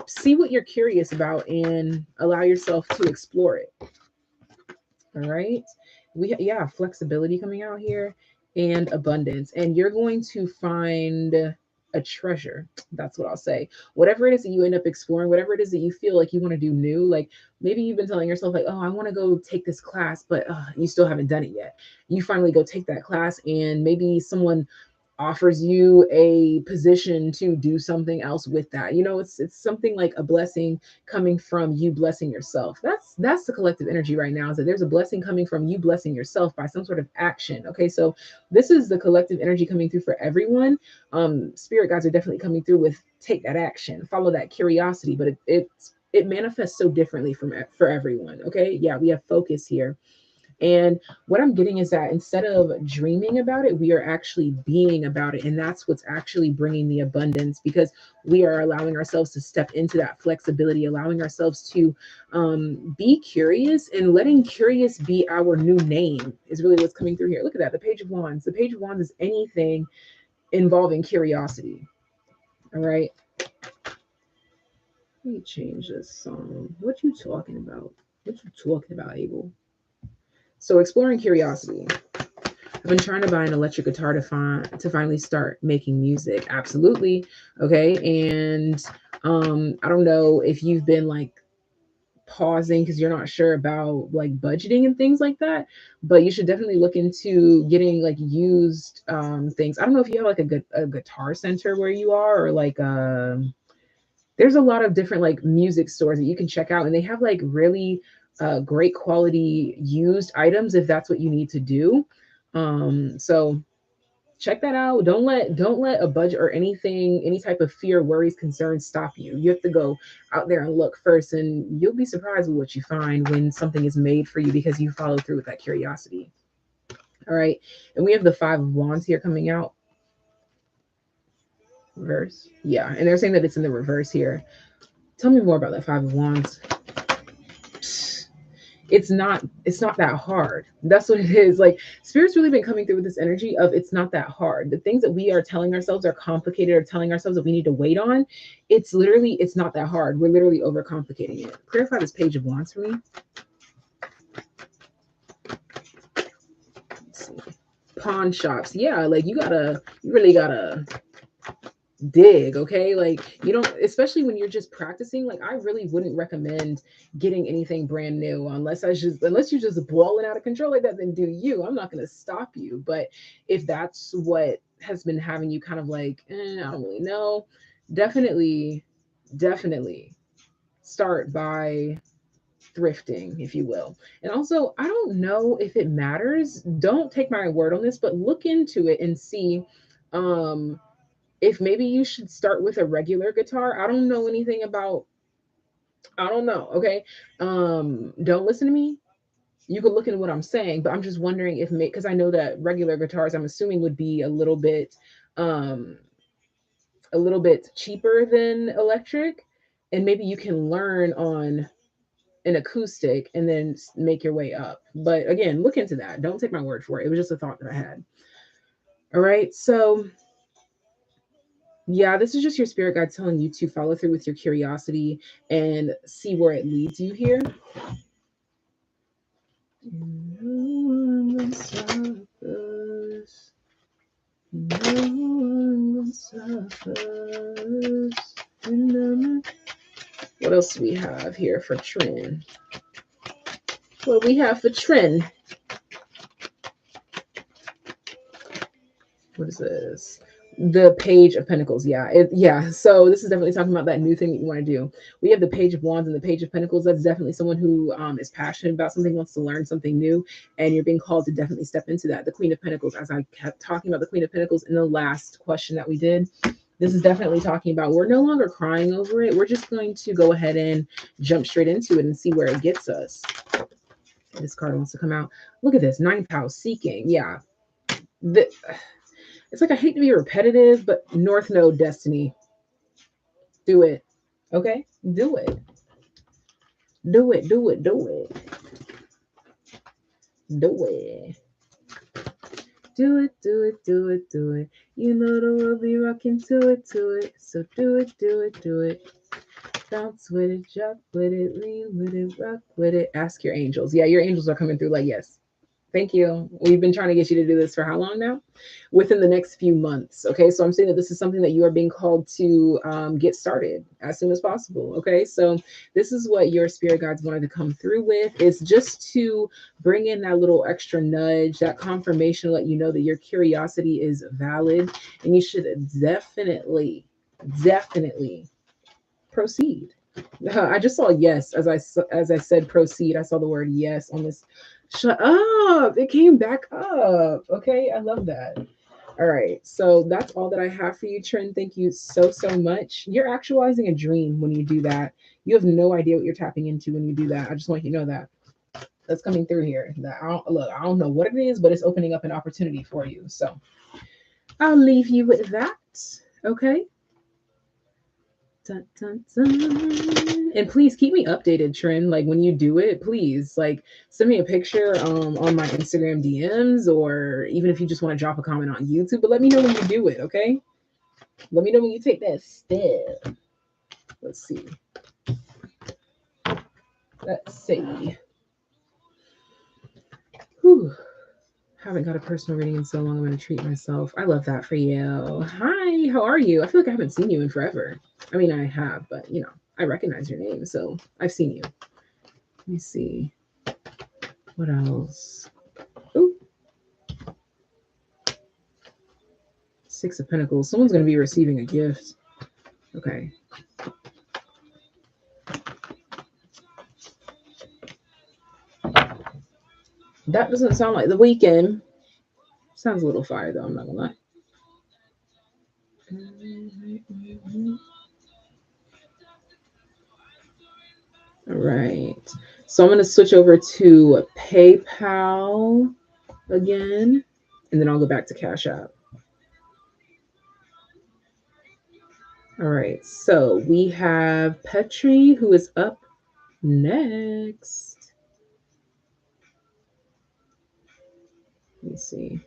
see what you're curious about and allow yourself to explore it. All right. Yeah, flexibility coming out here and abundance. And you're going to find a treasure. That's what I'll say. Whatever it is that you end up exploring, whatever it is that you feel like you want to do new, like maybe you've been telling yourself, like, oh, I want to go take this class, but you still haven't done it yet. You finally go take that class, and maybe someone offers you a position to do something else with that. It's something like a blessing coming from you blessing yourself. That's the collective energy right now, is that there's a blessing coming from you blessing yourself by some sort of action. Okay, so this is the collective energy coming through for everyone. Spirit guides are definitely coming through with take that action, follow that curiosity, but it manifests so differently for everyone. Okay, yeah, we have focus here. And what I'm getting is that instead of dreaming about it, we are actually being about it. And that's what's actually bringing the abundance, because we are allowing ourselves to step into that flexibility, allowing ourselves to be curious, and letting curious be our new name is really what's coming through here. Look at that. The Page of Wands. The Page of Wands is anything involving curiosity. All right. Let me change this song. What you talking about? What you talking about, Abel? So exploring curiosity. I've been trying to buy an electric guitar to finally start making music. Absolutely. Okay. And I don't know if you've been like pausing because you're not sure about like budgeting and things like that, but you should definitely look into getting like used things. I don't know if you have like a guitar center where you are, or like there's a lot of different like music stores that you can check out, and they have like really great quality used items if that's what you need to do. So check that out. Don't let a budget or anything, any type of fear, worries, concerns stop you. You have to go out there and look first, and you'll be surprised with what you find when something is made for you because you follow through with that curiosity. All right. And we have the Five of Wands here coming out. Reverse. Yeah. And they're saying that it's in the reverse here. Tell me more about that Five of Wands. It's not that hard. That's what it is. Like spirit's really been coming through with this energy of it's not that hard. The things that we are telling ourselves are complicated, or telling ourselves that we need to wait on, it's not that hard. We're literally overcomplicating it. Clarify this Page of Wands for me. Let's see. Pawn shops. Yeah, like you really gotta dig. Okay, like you don't, especially when you're just practicing. Like I really wouldn't recommend getting anything brand new unless you're just balling out of control like that. Then do you. I'm not going to stop you, but if that's what has been having you kind of like I don't really know, definitely start by thrifting, if you will. And also, I don't know if it matters, don't take my word on this, but look into it and see um if maybe you should start with a regular guitar. I don't know anything about, I don't know. Okay. Don't listen to me. You could look into what I'm saying, but I'm just wondering if, because I know that regular guitars, I'm assuming, would be um, a little bit cheaper than electric. And maybe you can learn on an acoustic and then make your way up. But again, look into that. Don't take my word for it. It was just a thought that I had. All right. So yeah, this is just your spirit guide telling you to follow through with your curiosity and see where it leads you here. No one will stop us. No one will stop What else do we have here for Trin? What do we have for Trin? What is this? The Page of Pentacles. Yeah. So this is definitely talking about that new thing that you want to do. We have the Page of Wands and the Page of Pentacles. That's definitely someone who is passionate about something, wants to learn something new, and you're being called to definitely step into that. The Queen of Pentacles, as I kept talking about the Queen of Pentacles in the last question that we did, this is definitely talking about we're no longer crying over it. We're just going to go ahead and jump straight into it and see where it gets us. This card wants to come out. Look at this, ninth house, seeking. Yeah. It's like I hate to be repetitive, but North Node destiny. Do it. Okay? Do it. Do it. Do it. Do it. Do it. Do it. Do it. Do it. Do it. You know the world be rocking to it. To it. So do it. Do it. Do it. Bounce with it. Drop with it. Lean with it. Rock with it. Ask your angels. Yeah, your angels are coming through like, yes. Thank you. We've been trying to get you to do this for how long now? Within the next few months. Okay. So I'm saying that this is something that you are being called to get started as soon as possible. Okay. So this is what your spirit guides wanted to come through with. It's just to bring in that little extra nudge, that confirmation, let you know that your curiosity is valid and you should definitely proceed. I just saw yes as I said proceed. I saw the word yes on this. Shut up! It came back up. Okay, I love that. All right, so that's all that I have for you, Trin. Thank you so much. You're actualizing a dream when you do that. You have no idea what you're tapping into when you do that. I just want you to know that that's coming through here. That I don't know what it is, but it's opening up an opportunity for you. So I'll leave you with that. Okay. Dun, dun, dun. And please keep me updated, Trin. Like when you do it, please like send me a picture on my Instagram DMs, or even if you just want to drop a comment on YouTube, but let me know when you do it, okay? Let me know when you take that step. Let's see. Whew. Haven't got a personal reading in so long. I'm going to treat myself. I love that for you. Hi, how are you? I feel like I haven't seen you in forever. I mean, I have, but you know, I recognize your name, so I've seen you. Let me see. What else? Ooh. Six of Pentacles. Someone's going to be receiving a gift. Okay. That doesn't sound like the weekend. Sounds a little fire, though. I'm not going to lie. All right. So I'm going to switch over to PayPal again, and then I'll go back to Cash App. All right. So we have Petrie, who is up next. Let me see.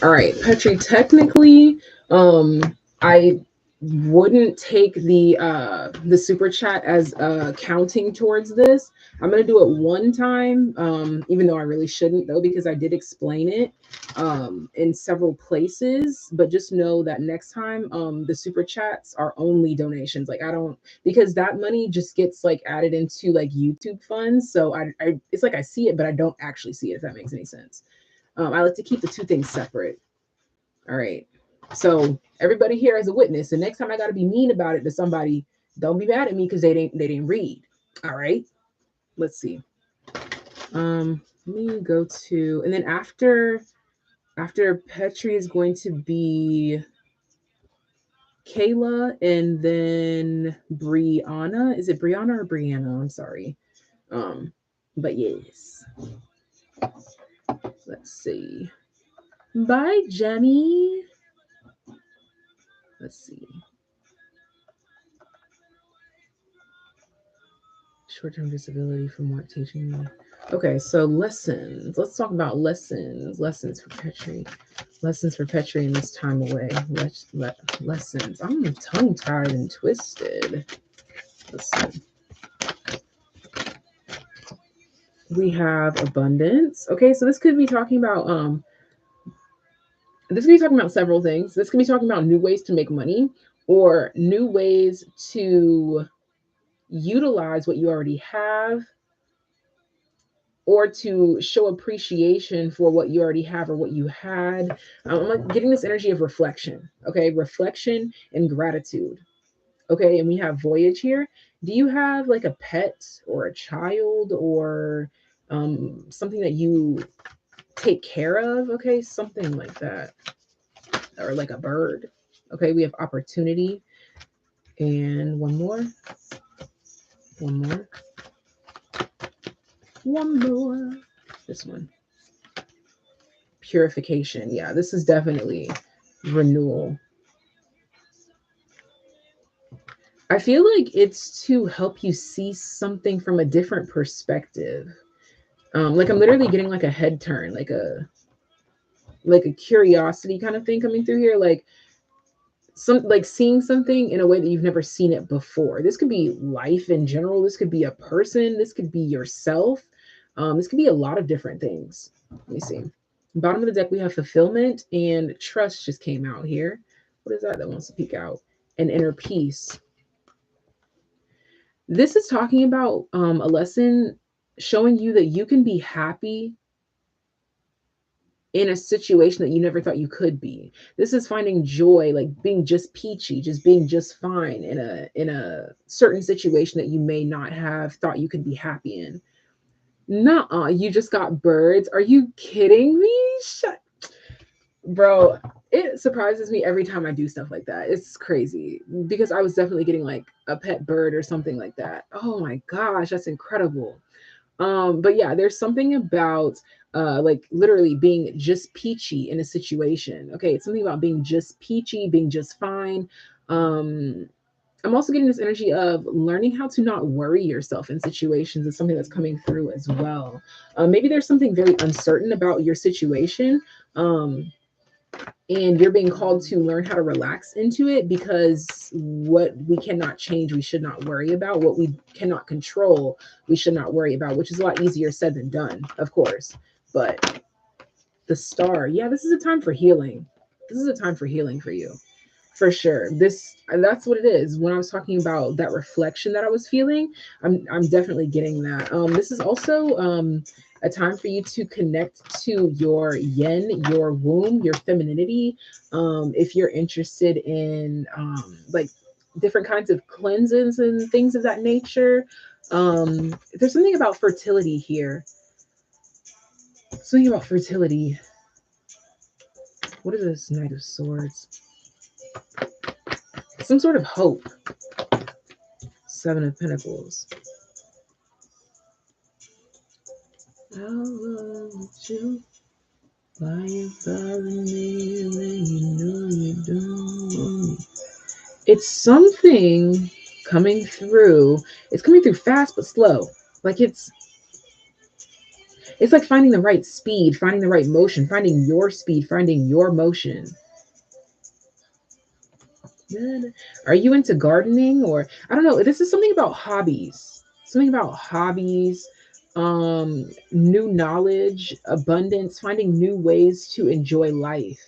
All right, Petrie, technically, I wouldn't take the super chat as counting towards this. I'm gonna do it one time, even though I really shouldn't though, because I did explain it in several places. But just know that next time, the super chats are only donations. Like I don't, because that money just gets like added into like YouTube funds. So I it's like I see it, but I don't actually see it. If that makes any sense. I like to keep the two things separate. All right. So everybody here is a witness. And next time I got to be mean about it to somebody, don't be mad at me because they didn't read. All right. Let's see. Let me go to, and then after Petrie is going to be Kayla, and then Brianna. Is it Brianna or Brianna? I'm sorry. But yes. Let's see. Bye, Jenny. Let's see. Short-term disability from work teaching. Okay, so lessons. Let's talk about lessons. Lessons for Petrie. Lessons for Petrie in this time away. Lessons. I'm tongue tied and twisted. Listen. We have abundance. Okay, so this could be talking about this could be talking about several things. This could be talking about new ways to make money or new ways to utilize what you already have or to show appreciation for what you already have or what you had. I'm like getting this energy of reflection. Okay, reflection and gratitude. Okay, and we have voyage here. Do you have like a pet or a child or something that you take care of? Okay, something like that, or like a bird. Okay, we have opportunity, and one more, one more. This one, purification. Yeah, this is definitely renewal. I feel like it's to help you see something from a different perspective. Like I'm literally getting like a head turn, like a curiosity kind of thing coming through here, like some like seeing something in a way that you've never seen it before. This could be life in general. This could be a person. This could be yourself. This could be a lot of different things. Let me see. Bottom of the deck, we have fulfillment and trust just came out here. What is that wants to peek out? And inner peace. This is talking about a lesson showing you that you can be happy in a situation that you never thought you could be. This is finding joy, like being just peachy, just being just fine in a certain situation that you may not have thought you could be happy in. Nuh-uh, you just got birds. Are you kidding me? Shut, bro. It surprises me every time I do stuff like that. It's crazy because I was definitely getting like a pet bird or something like that. Oh my gosh, that's incredible. But yeah, there's something about like literally being just peachy in a situation. Okay, it's something about being just peachy, being just fine. Um, I'm also getting this energy of learning how to not worry yourself in situations is something that's coming through as well. Maybe there's something very uncertain about your situation. And you're being called to learn how to relax into it because what we cannot change, we should not worry about. What we cannot control, we should not worry about, which is a lot easier said than done, of course. But the star, yeah, this is a time for healing. This is a time for healing for you. For sure. This that's what it is. When I was talking about that reflection that I was feeling, I'm definitely getting that. This is also a time for you to connect to your yin, your womb, your femininity. If you're interested in like different kinds of cleanses and things of that nature. There's something about fertility here. Something about fertility. What is this Knight of Swords? Some sort of hope. Seven of Pentacles. I want you. Why you calling me when you know you don't want me? It's something coming through. It's coming through fast but slow. Like it's like finding the right speed, finding the right motion, finding your speed, finding your motion. Are you into gardening or I don't know, this is something about hobbies. Something about hobbies, new knowledge, abundance, finding new ways to enjoy life.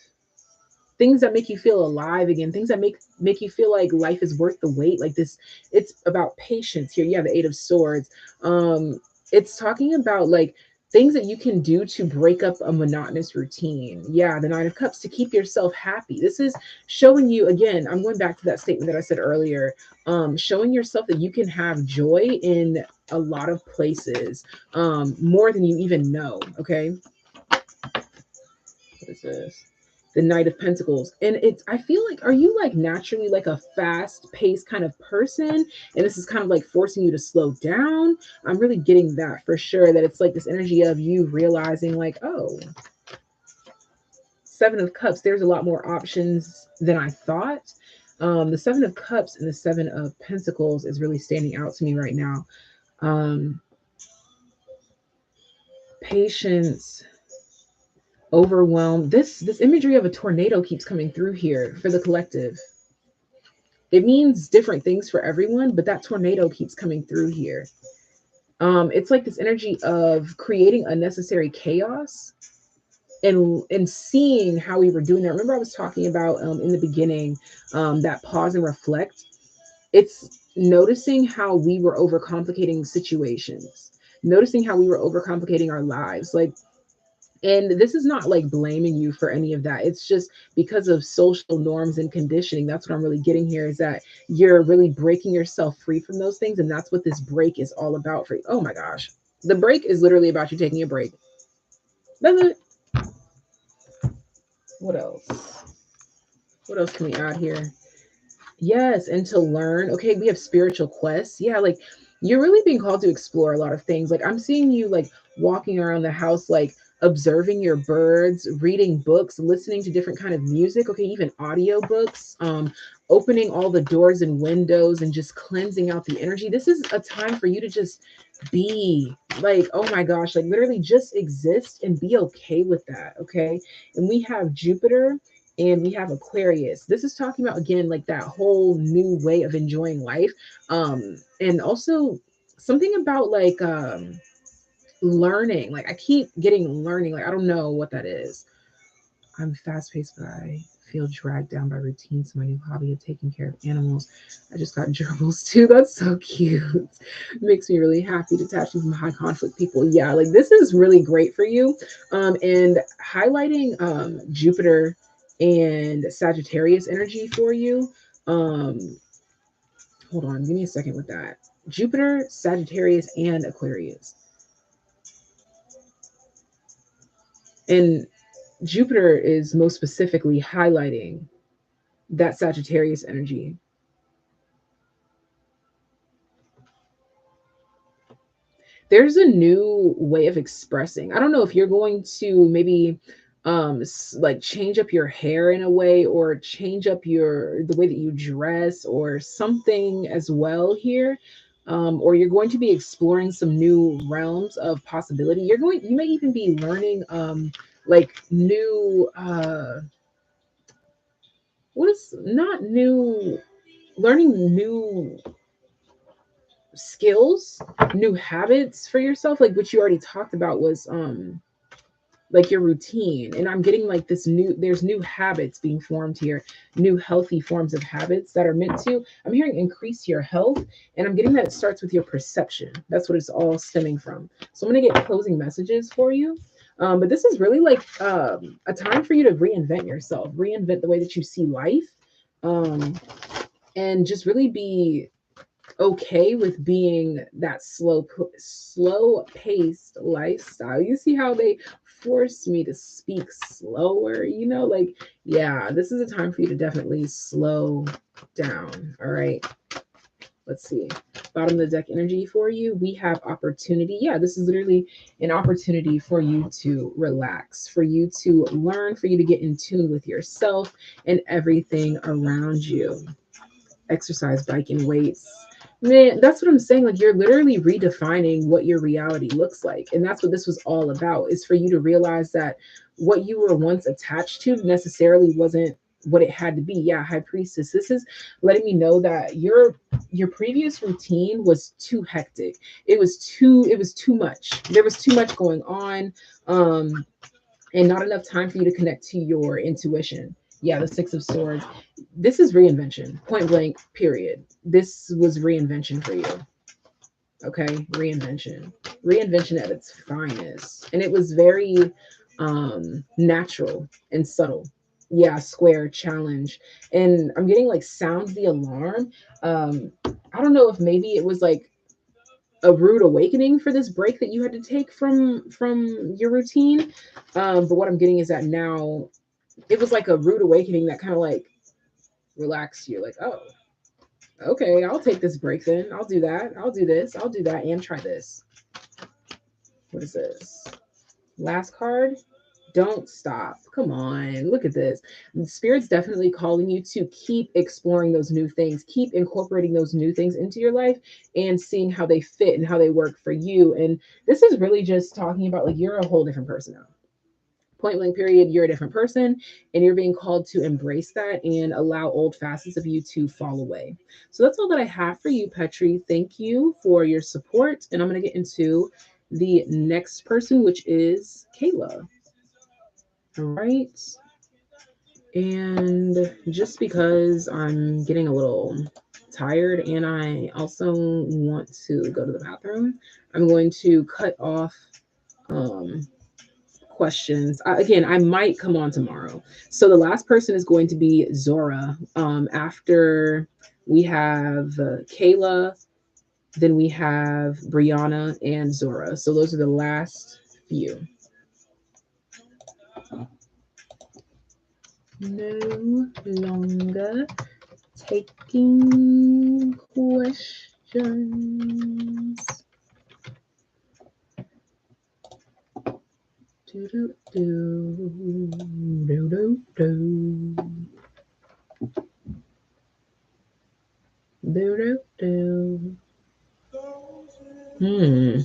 Things that make you feel alive again, things that make you feel like life is worth the wait. Like this, it's about patience here. Yeah, the Eight of Swords. It's talking about like things that you can do to break up a monotonous routine. Yeah, the Nine of Cups to keep yourself happy. This is showing you again. I'm going back to that statement that I said earlier. Showing yourself that you can have joy in a lot of places, more than you even know. Okay, what is this? The Knight of Pentacles. And it's I feel like are you like naturally like a fast paced kind of person? And this is kind of like forcing you to slow down. I'm really getting that for sure. That it's like this energy of you realizing, like, oh, Seven of Cups, there's a lot more options than I thought. The Seven of Cups and the Seven of Pentacles is really standing out to me right now. Um, patience, overwhelmed. This imagery of a tornado keeps coming through here for the collective. It means different things for everyone, but that tornado keeps coming through here. It's like this energy of creating unnecessary chaos and seeing how we were doing that. Remember, I was talking about in the beginning, that pause and reflect. It's noticing how we were overcomplicating situations, noticing how we were overcomplicating our lives. Like, and this is not like blaming you for any of that. It's just because of social norms and conditioning. That's what I'm really getting here, is that you're really breaking yourself free from those things. And that's what this break is all about for you. Oh my gosh. The break is literally about you taking a break. That's it. What else? What else can we add here? Yes, and to learn. Okay, we have spiritual quests. Yeah, like you're really being called to explore a lot of things. Like I'm seeing you like walking around the house, like observing your birds, reading books, listening to different kind of music. Okay, even audio books. Opening all the doors and windows and just cleansing out the energy. This is a time for you to just be like, oh my gosh, like literally just exist and be okay with that. Okay, and we have Jupiter and we have Aquarius. This is talking about again like that whole new way of enjoying life. And also something about like learning. Like I keep getting learning. Like I don't know what that is. I'm fast paced, but I feel dragged down by routines. My new hobby of taking care of animals. I just got gerbils too. That's so cute. Makes me really happy, detaching from high conflict people. Yeah, like this is really great for you. And highlighting Jupiter and Sagittarius energy for you. Um, hold on, give me a second with that. Jupiter, Sagittarius, and Aquarius. And Jupiter is most specifically highlighting that Sagittarius energy. There's a new way of expressing. I don't know if you're going to maybe like change up your hair in a way, or change up your the way that you dress or something as well here. Or you're going to be exploring some new realms of possibility. You may even be learning like new what is not new learning new skills, new habits for yourself, like what you already talked about was like your routine. And I'm getting like this new there's new habits being formed here, new healthy forms of habits that are meant to, I'm hearing, increase your health. And I'm getting that it starts with your perception. That's what it's all stemming from. So I'm going to get closing messages for you. But this is really like a time for you to reinvent yourself, reinvent the way that you see life, um, and just really be okay with being that slow paced lifestyle. You see how they force me to speak slower, like, yeah, this is a time for you to definitely slow down. All right, let's see. Bottom of the deck energy for you, we have opportunity. Yeah, this is literally an opportunity for you to relax, for you to learn, for you to get in tune with yourself and everything around you. Exercise, biking, weights. Man, that's what I'm saying. Like you're literally redefining what your reality looks like. And that's what this was all about, is for you to realize that what you were once attached to necessarily wasn't what it had to be. Yeah, high priestess. This is letting me know that your previous routine was too hectic. It was too much. There was too much going on. And not enough time for you to connect to your intuition. Yeah, the Six of Swords. This is reinvention, point blank, period. This was reinvention for you. Okay, reinvention at its finest. And it was very natural and subtle. Yeah, square, challenge. And I'm getting like sound the alarm. I don't know if maybe it was like a rude awakening for this break that you had to take from your routine. But what I'm getting is that now it was like a rude awakening that kind of like relaxed you. Like, oh, okay, I'll take this break then. I'll do that. I'll do this. I'll do that and try this. What is this? Last card. Don't stop. Come on. Look at this. Spirit's definitely calling you to keep exploring those new things, keep incorporating those new things into your life and seeing how they fit and how they work for you. And this is really just talking about like you're a whole different person now. Point blank period, you're a different person and you're being called to embrace that and allow old facets of you to fall away. So that's all that I have for you, Petrie. Thank you for your support. And I'm going to get into the next person, which is Kayla. All right. And just because I'm getting a little tired and I also want to go to the bathroom, I'm going to cut off um, questions. Again, I might come on tomorrow. So the last person is going to be Zora. After we have Kayla, then we have Brianna and Zora. So those are the last few. No longer taking questions. Do do do do do do do do do. Hmm.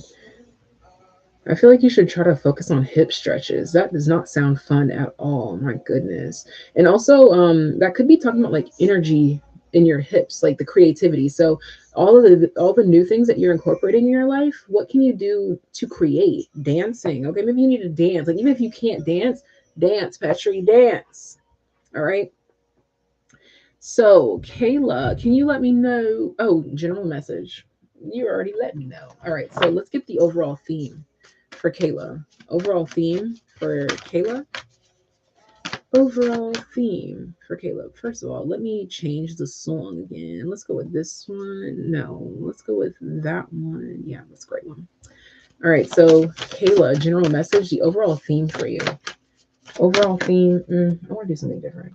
I feel like you should try to focus on hip stretches. That does not sound fun at all. My goodness. And also, that could be talking about like energy in your hips, like the creativity. So all the new things that you're incorporating in your life, what can you do to create? Dancing. Okay, maybe you need to dance. Like even if you can't dance, dance, Petrie, dance. All right. So, Kayla, can you let me know? Oh, general message. You already let me know. All right, so let's get the overall theme for Kayla. Overall theme for Kayla. Overall theme for Caleb. First of all, let me change the song again. Let's go with this one. No, let's go with that one. Yeah, that's a great one. All right, so Kayla, general message, the overall theme for you. Overall theme, I want to do something different.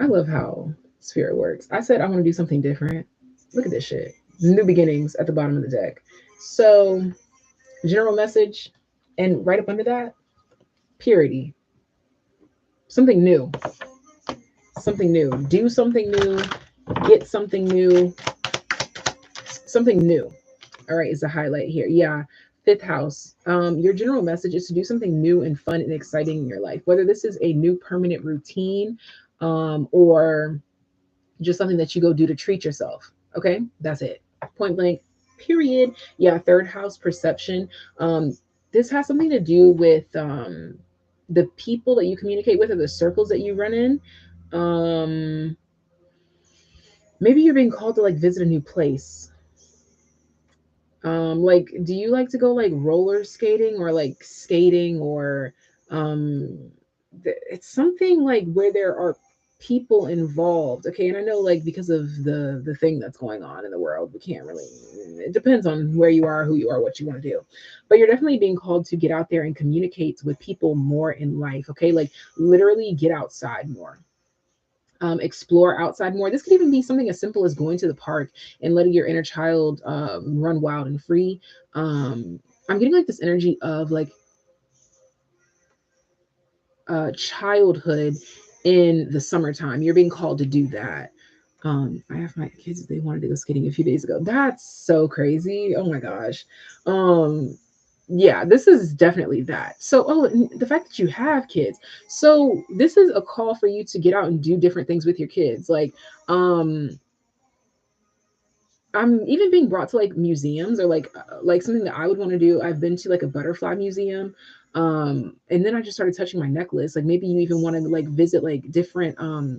I love how spirit works. I said I want to do something different. Look at this shit. New beginnings at the bottom of the deck. So, general message, and right up under that, purity. Something new. Something new. Do something new. Get something new. Something new. All right, is a highlight here. Yeah. Fifth house. Your general message is to do something new and fun and exciting in your life. Whether this is a new permanent routine, or just something that you go do to treat yourself. Okay, that's it. Point blank. Period. Yeah. Third house perception. This has something to do with the people that you communicate with or the circles that you run in. Um, Maybe you're being called to like visit a new place. Like, do you like to go like roller skating or like skating or um it's something like where there are people involved. Okay, and I know like because of the thing that's going on in the world, we can't really, it depends on where you are, who you are, what you want to do. But you're definitely being called to get out there and communicate with people more in life. Okay, like literally get outside more, explore outside more. This could even be something as simple as going to the park and letting your inner child run wild and free. I'm getting like this energy of like childhood in the summertime. You're being called to do that. I have my kids, they wanted to go skating a few days ago. That's so crazy. Oh my gosh. Um, yeah, this is definitely that. So, oh, and the fact that you have kids. So, this is a call for you to get out and do different things with your kids. Um, I'm even being brought to like museums or like something that I would want to do. I've been to like a butterfly museum. And then I just started touching my necklace. Like maybe you even want to like visit like different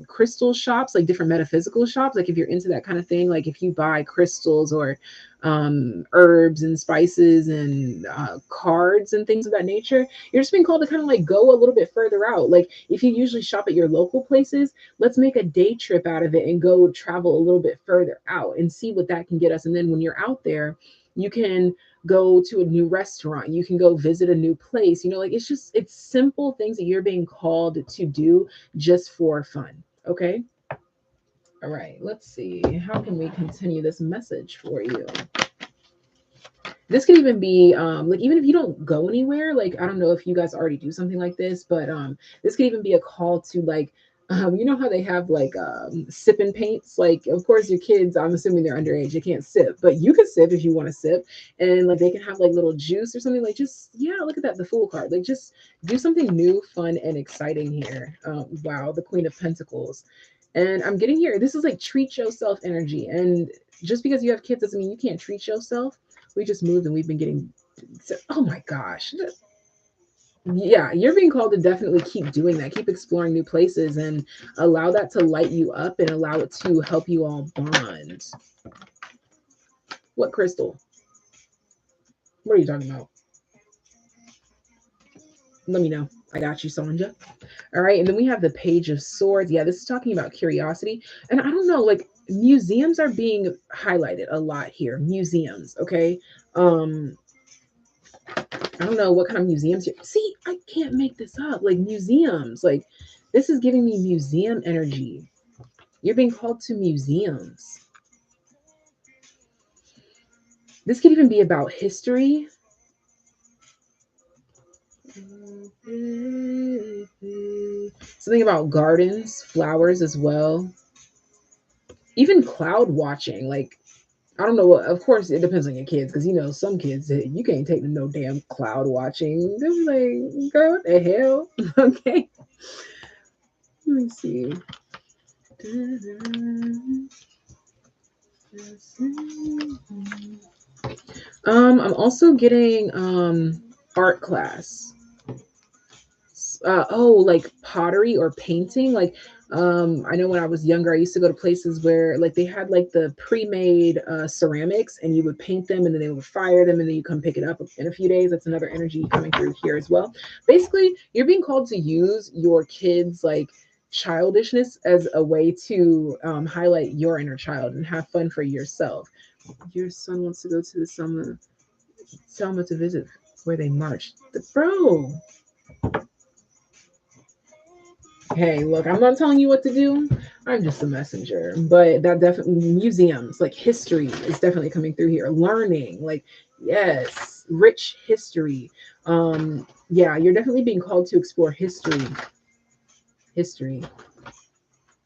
crystal shops, like different metaphysical shops. Like if you're into that kind of thing, like if you buy crystals or herbs and spices and cards and things of that nature, you're just being called to kind of like go a little bit further out. Like if you usually shop at your local places, let's make a day trip out of it and go travel a little bit further out and see what that can get us. And then when you're out there, you can go to a new restaurant, you can go visit a new place. Like it's simple things that you're being called to do just for fun. Okay. All right, let's see, how can we continue this message for you? This could even be like, even if you don't go anywhere, like I don't know if you guys already do something like this, but this could even be a call to like you know how they have like sipping paints, like of course your kids, I'm assuming they're underage, they can't sip, but you can sip if you want to sip, and like they can have like little juice or something, like just yeah, look at that, the fool card, like just do something new, fun, and exciting here. Wow, the Queen of Pentacles. And I'm getting here, this is like treat yourself energy, and just because you have kids doesn't mean you can't treat yourself. We just moved and we've been getting so, oh my gosh, yeah, you're being called to definitely keep doing that, keep exploring new places, and allow that to light you up and allow it to help you all bond. What crystal? What are you talking about? Let me know. I got you, Sonja. All right, and then we have the Page of Swords. Yeah, this is talking about curiosity, and I don't know, like museums are being highlighted a lot here, museums. Okay. um I don't know what kind of museums you see. I can't make this up. Like museums, like this is giving me museum energy. You're being called to museums. This could even be about history. Something about gardens, flowers as well. Even cloud watching. Like I don't know what. Of course, it depends on your kids, because you know some kids you can't take them no damn cloud watching. They're like, girl, what the hell? Okay, let me see. I'm also getting art class. Oh, like pottery or painting. Like I know when I was younger, I used to go to places where like they had like the pre-made ceramics, and you would paint them and then they would fire them and then you come pick it up in a few days. That's another energy coming through here as well. Basically, you're being called to use your kids like childishness as a way to highlight your inner child and have fun for yourself. Your son wants to go to the Selma to visit where they marched. Bro, hey, look, I'm not telling you what to do. I'm just a messenger. But that definitely, museums, like history is definitely coming through here. Learning, like, yes, rich history. Yeah, you're definitely being called to explore history. History.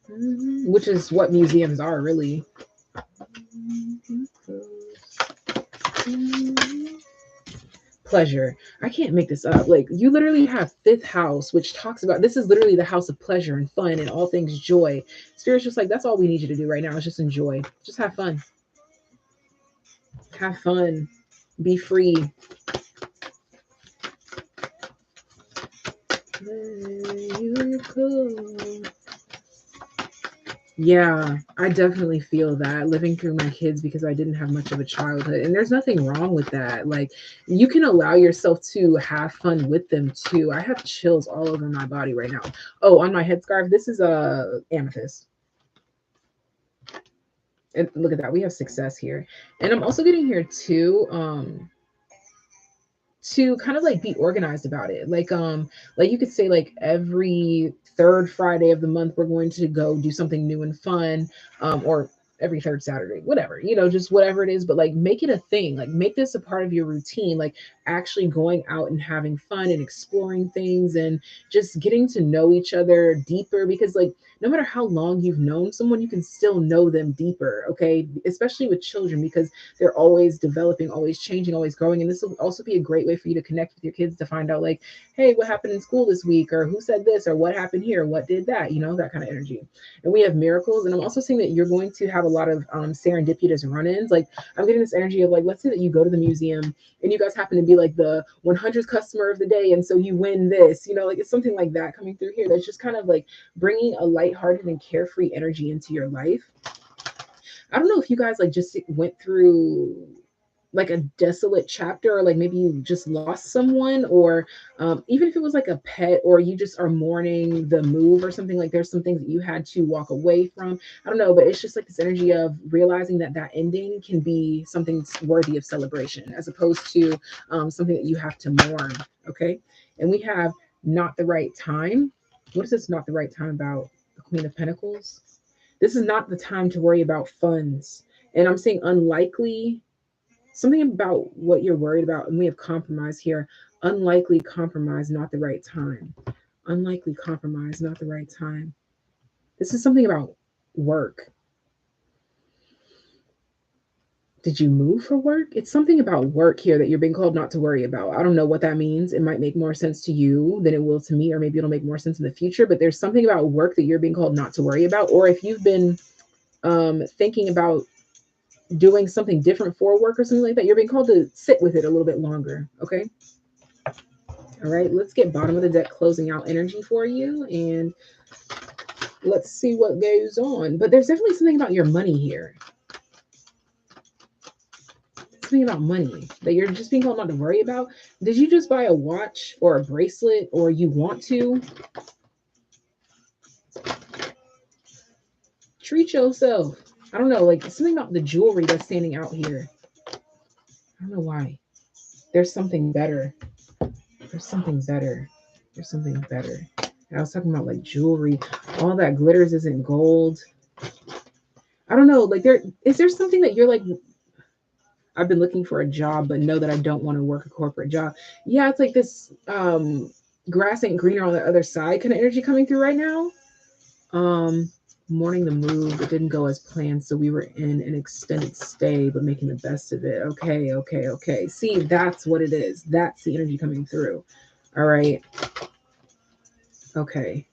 Which is what museums are really. Pleasure. I can't make this up. Like you literally have fifth house, which talks about, this is literally the house of pleasure and fun and all things joy. Spirit's just like, that's all we need you to do right now is just enjoy. Just have fun. Have fun. Be free. Yeah, I definitely feel that living through my kids because I didn't have much of a childhood. And there's nothing wrong with that. Like, you can allow yourself to have fun with them too. I have chills all over my body right now. Oh, on my headscarf, this is a amethyst. And look at that. We have success here. And I'm also getting here too. To kind of like be organized about it, like you could say like every third Friday of the month we're going to go do something new and fun, or every third Saturday, whatever, just whatever it is, but like make it a thing, like make this a part of your routine, like actually going out and having fun and exploring things and just getting to know each other deeper, because like no matter how long you've known someone, you can still know them deeper, okay, especially with children, because they're always developing, always changing, always growing. And this will also be a great way for you to connect with your kids to find out, like, hey, what happened in school this week? Or who said this? Or what happened here? What did that? That kind of energy. And we have miracles. And I'm also saying that you're going to have a lot of serendipitous run ins. Like, I'm getting this energy of, like, let's say that you go to the museum and you guys happen to be like the 100th customer of the day. And so you win this, like it's something like that coming through here. That's just kind of like bringing a lighthearted and carefree energy into your life. I don't know if you guys like just went through like a desolate chapter, or like maybe you just lost someone, or even if it was like a pet, or you just are mourning the move or something, like there's some things that you had to walk away from. I don't know, but it's just like this energy of realizing that that ending can be something worthy of celebration, as opposed to something that you have to mourn. Okay. And we have not the right time. What is this not the right time about? The Queen of Pentacles. This is not the time to worry about funds. And I'm saying unlikely something about what you're worried about. And we have compromise here. Unlikely compromise, not the right time. Unlikely compromise, not the right time. This is something about work. Did you move for work? It's something about work here that you're being called not to worry about. I don't know what that means. It might make more sense to you than it will to me, or maybe it'll make more sense in the future. But there's something about work that you're being called not to worry about. Or if you've been thinking about doing something different for work or something like that, you're being called to sit with it a little bit longer. Okay. All right. Let's get bottom of the deck closing out energy for you. And let's see what goes on. But there's definitely something about your money here. Something about money that you're just being told not to worry about. Did you just buy a watch or a bracelet, or you want to? Treat yourself. I don't know, like something about the jewelry that's standing out here. I don't know why. There's something better. There's something better. There's something better. And I was talking about like jewelry. All that glitters isn't gold. I don't know. Like there something that you're like, I've been looking for a job, but know that I don't want to work a corporate job. Yeah, it's like this grass ain't greener on the other side kind of energy coming through right now. Um, Mourning the move, it didn't go as planned, so we were in an extended stay, but making the best of it. Okay, okay, okay. See, that's what it is. That's the energy coming through. All right. Okay.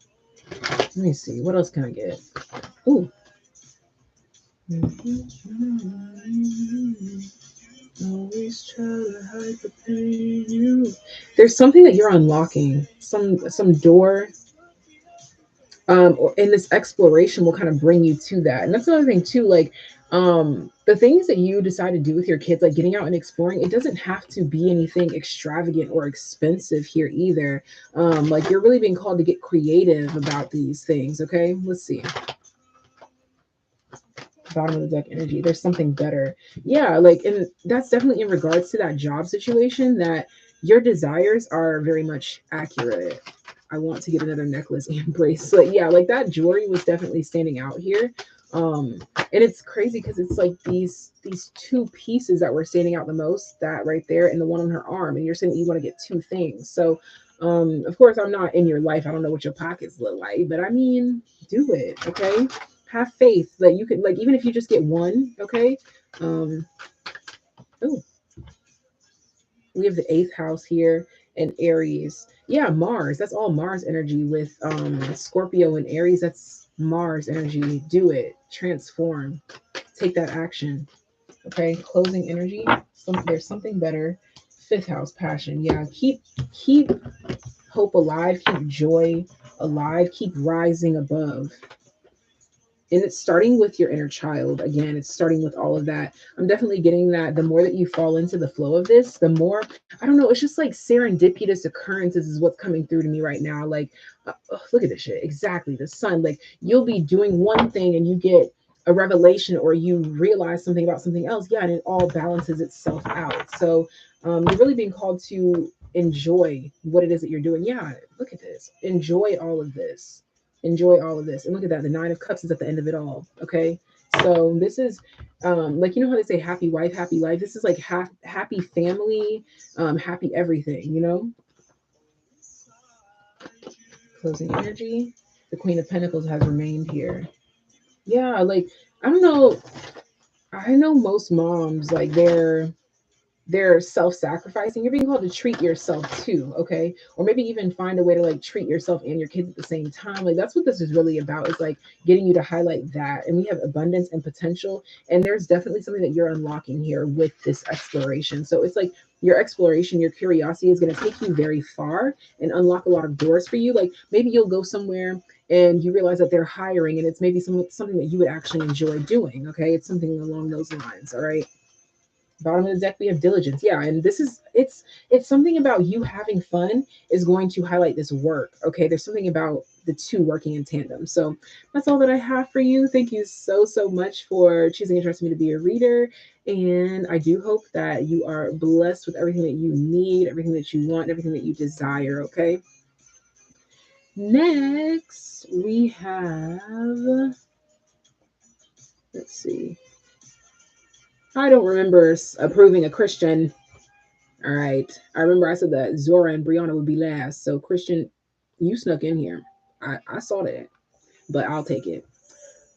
Let me see. What else can I get? Ooh. Always try to hide the pain you. There's something that you're unlocking. Some door. And this exploration will kind of bring you to that. And that's another thing too. Like, the things that you decide to do with your kids, like getting out and exploring, it doesn't have to be anything extravagant or expensive here either. Like you're really being called to get creative about these things. Okay, let's see. Bottom of the deck energy. There's something better. Yeah, like, and that's definitely in regards to that job situation, that your desires are very much accurate. I want to get another necklace and bracelet. Yeah, like that jewelry was definitely standing out here. And it's crazy because it's like these two pieces that were standing out the most, that right there and the one on her arm. And you're saying that you want to get two things. So of course I'm not in your life. I don't know what your pockets look like, but I mean, do it, okay? Have faith that you can, like, even if you just get one, okay? Um oh, we have the eighth house here and Aries. Yeah, Mars. That's all Mars energy with Scorpio and Aries. That's Mars energy. Do it. Transform. Take that action. Okay. Closing energy. There's something better. Fifth house passion. Yeah. Keep hope alive. Keep joy alive. Keep rising above. And it's starting with your inner child. Again, it's starting with all of that. I'm definitely getting that the more that you fall into the flow of this, the more, I don't know, it's just like serendipitous occurrences is what's coming through to me right now. Like, look at this shit. Exactly. The sun. Like, you'll be doing one thing and you get a revelation, or you realize something about something else. Yeah. And it all balances itself out. So you're really being called to enjoy what it is that you're doing. Yeah. Look at this. Enjoy all of this. Enjoy all of this. And look at that. The nine of cups is at the end of it all. Okay. So this is like, you know how they say happy wife, happy life? This is like happy family, happy everything, you know? Closing energy. The Queen of Pentacles has remained here. Yeah, like, I don't know. I know most moms, like, they're self-sacrificing. You're being called to treat yourself too, okay? Or maybe even find a way to like treat yourself and your kids at the same time. Like, that's what this is really about, is like getting you to highlight that. And we have abundance and potential, and there's definitely something that you're unlocking here with this exploration. So it's like your exploration, your curiosity is going to take you very far and unlock a lot of doors for you. Like, maybe you'll go somewhere and you realize that they're hiring, and it's maybe something that you would actually enjoy doing. Okay, it's something along those lines. All right. Bottom of the deck, we have diligence. Yeah, and this is, it's something about you having fun is going to highlight this work. Okay, there's something about the two working in tandem. So that's all that I have for you. Thank you so much for choosing and trusting me to be a reader. And I do hope that you are blessed with everything that you need, everything that you want, everything that you desire. Okay. Next, we have, let's see. I don't remember approving a Christian. All right. I remember I said that Zora and Brianna would be last. So, Christian, you snuck in here. I saw that, but I'll take it.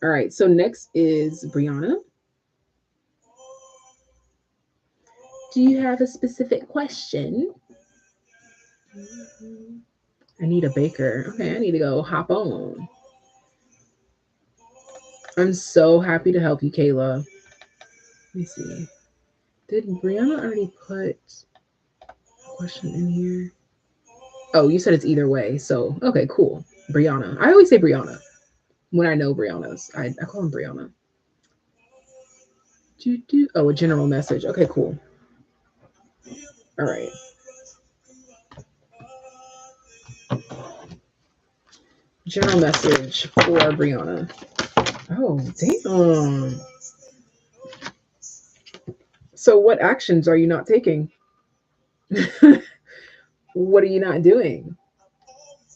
All right. So, next is Brianna. Do you have a specific question? I need a baker. Okay. I need to go hop on. I'm so happy to help you, Kayla. Let me see. Did Brianna already put a question in here? Oh, you said it's either way. So, okay, cool. Brianna. I always say Brianna when I know Brianna's. I call him Brianna. Oh, a general message. Okay, cool. All right. General message for Brianna. Oh, damn. So, what actions are you not taking? What are you not doing?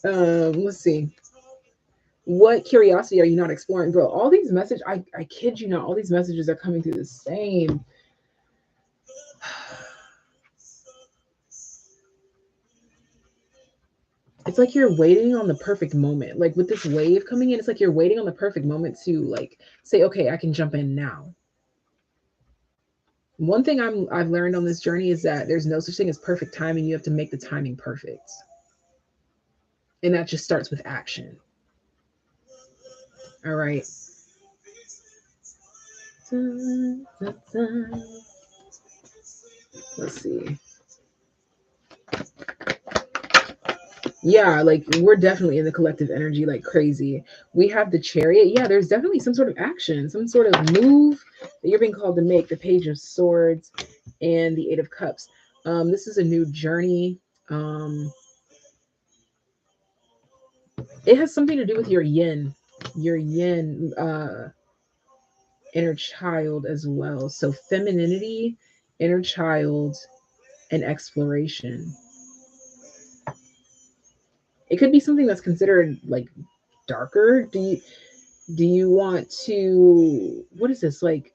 Let's see. What curiosity are you not exploring, bro? All these messages, I kid you not, all these messages are coming through the same. It's like you're waiting on the perfect moment. Like with this wave coming in, it's like you're waiting on the perfect moment to like say, okay, I can jump in now. One thing I've learned on this journey is that there's no such thing as perfect timing. You have to make the timing perfect. And that just starts with action. All right. Let's see. Yeah, like we're definitely in the collective energy like crazy. We have the chariot. Yeah, there's definitely some sort of action, some sort of move that you're being called to make. The page of swords and the eight of cups. This is a new journey. It has something to do with your yin inner child as well. So femininity, inner child, and exploration. It could be something that's considered like darker. Do you want to, what is this, like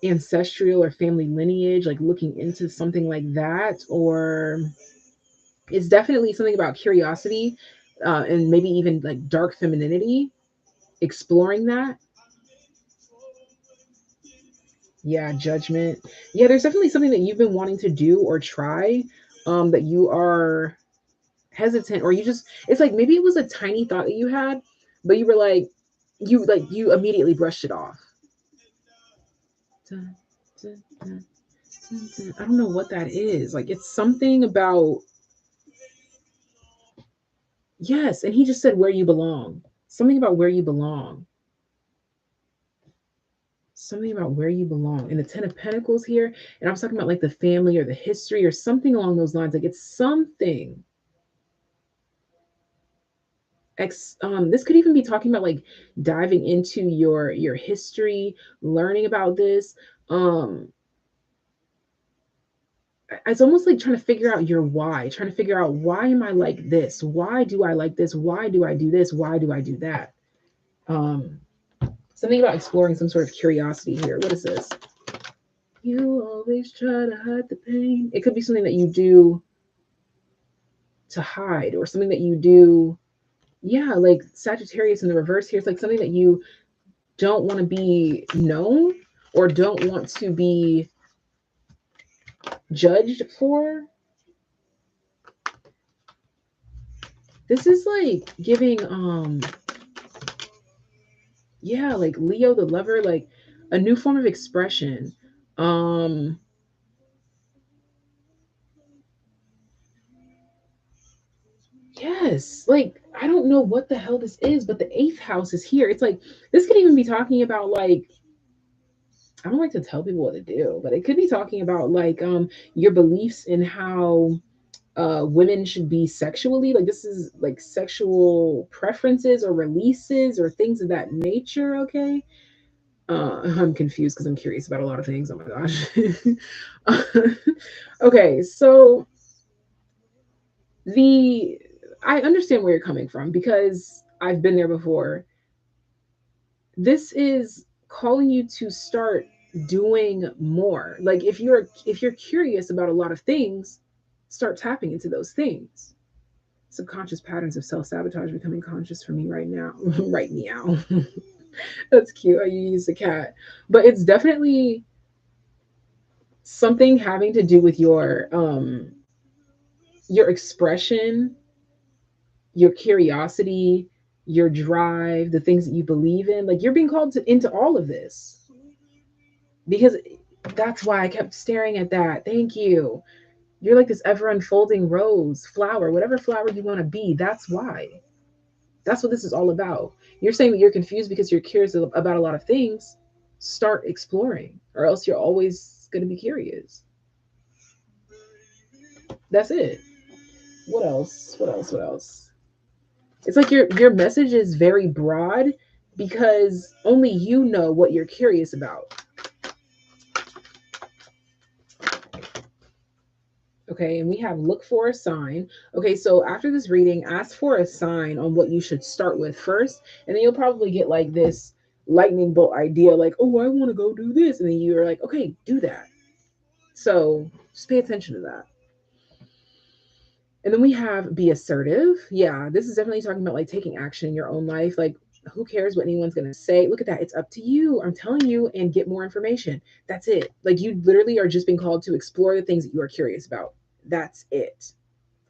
ancestral or family lineage, like looking into something like that? Or it's definitely something about curiosity, and maybe even like dark femininity, exploring that. Yeah, judgment. Yeah, there's definitely something that you've been wanting to do or try, that you are hesitant, or you just, it's like maybe it was a tiny thought that you had, but you were like you immediately brushed it off. Dun, dun, dun, dun, dun. I don't know what that is. Like it's something about, yes, and he just said where you belong. Something about where you belong. Something about where you belong. And the Ten of Pentacles here, and I was talking about like the family or the history or something along those lines. Like it's something. This could even be talking about like diving into your history, learning about this. Um, it's almost like trying to figure out your why, trying to figure out, why am I like this? Why do I like this? Why do I do this? Why do I do that? Um, Something about exploring some sort of curiosity here. What is this? You always try to hide the pain. It could be something that you do to hide, or something that you do. Yeah, like Sagittarius in the reverse here. It's like something that you don't want to be known, or don't want to be judged for. This is like giving yeah, like Leo the lover, like a new form of expression. Um yes, like I don't know what the hell this is, but the eighth house is here. It's like this could even be talking about like, I don't like to tell people what to do, but it could be talking about like your beliefs in how women should be sexually. Like this is like sexual preferences or releases or things of that nature, okay? I'm confused because I'm curious about a lot of things. Oh my gosh. Okay, so the I understand where you're coming from because I've been there before. This is calling you to start doing more. Like if you're curious about a lot of things, start tapping into those things. Subconscious patterns of self-sabotage becoming conscious for me right now. Right meow. That's cute. I use a cat. But it's definitely something having to do with your expression, your curiosity, your drive, the things that you believe in. Like you're being called into all of this because that's why I kept staring at that. Thank you. You're like this ever unfolding rose, flower, whatever flower you want to be. That's why. That's what this is all about. You're saying that you're confused because you're curious about a lot of things. Start exploring, or else you're always going to be curious. That's it. What else? What else? What else? It's like your message is very broad because only you know what you're curious about. Okay, and we have look for a sign. Okay, so after this reading, ask for a sign on what you should start with first, and then you'll probably get like this lightning bolt idea, like, oh, I want to go do this. And then you're like, okay, do that. So just pay attention to that. And then we have be assertive. Yeah, this is definitely talking about like taking action in your own life. Like, who cares what anyone's going to say? Look at that. It's up to you. I'm telling you, and get more information. That's it. Like, you literally are just being called to explore the things that you are curious about. That's it.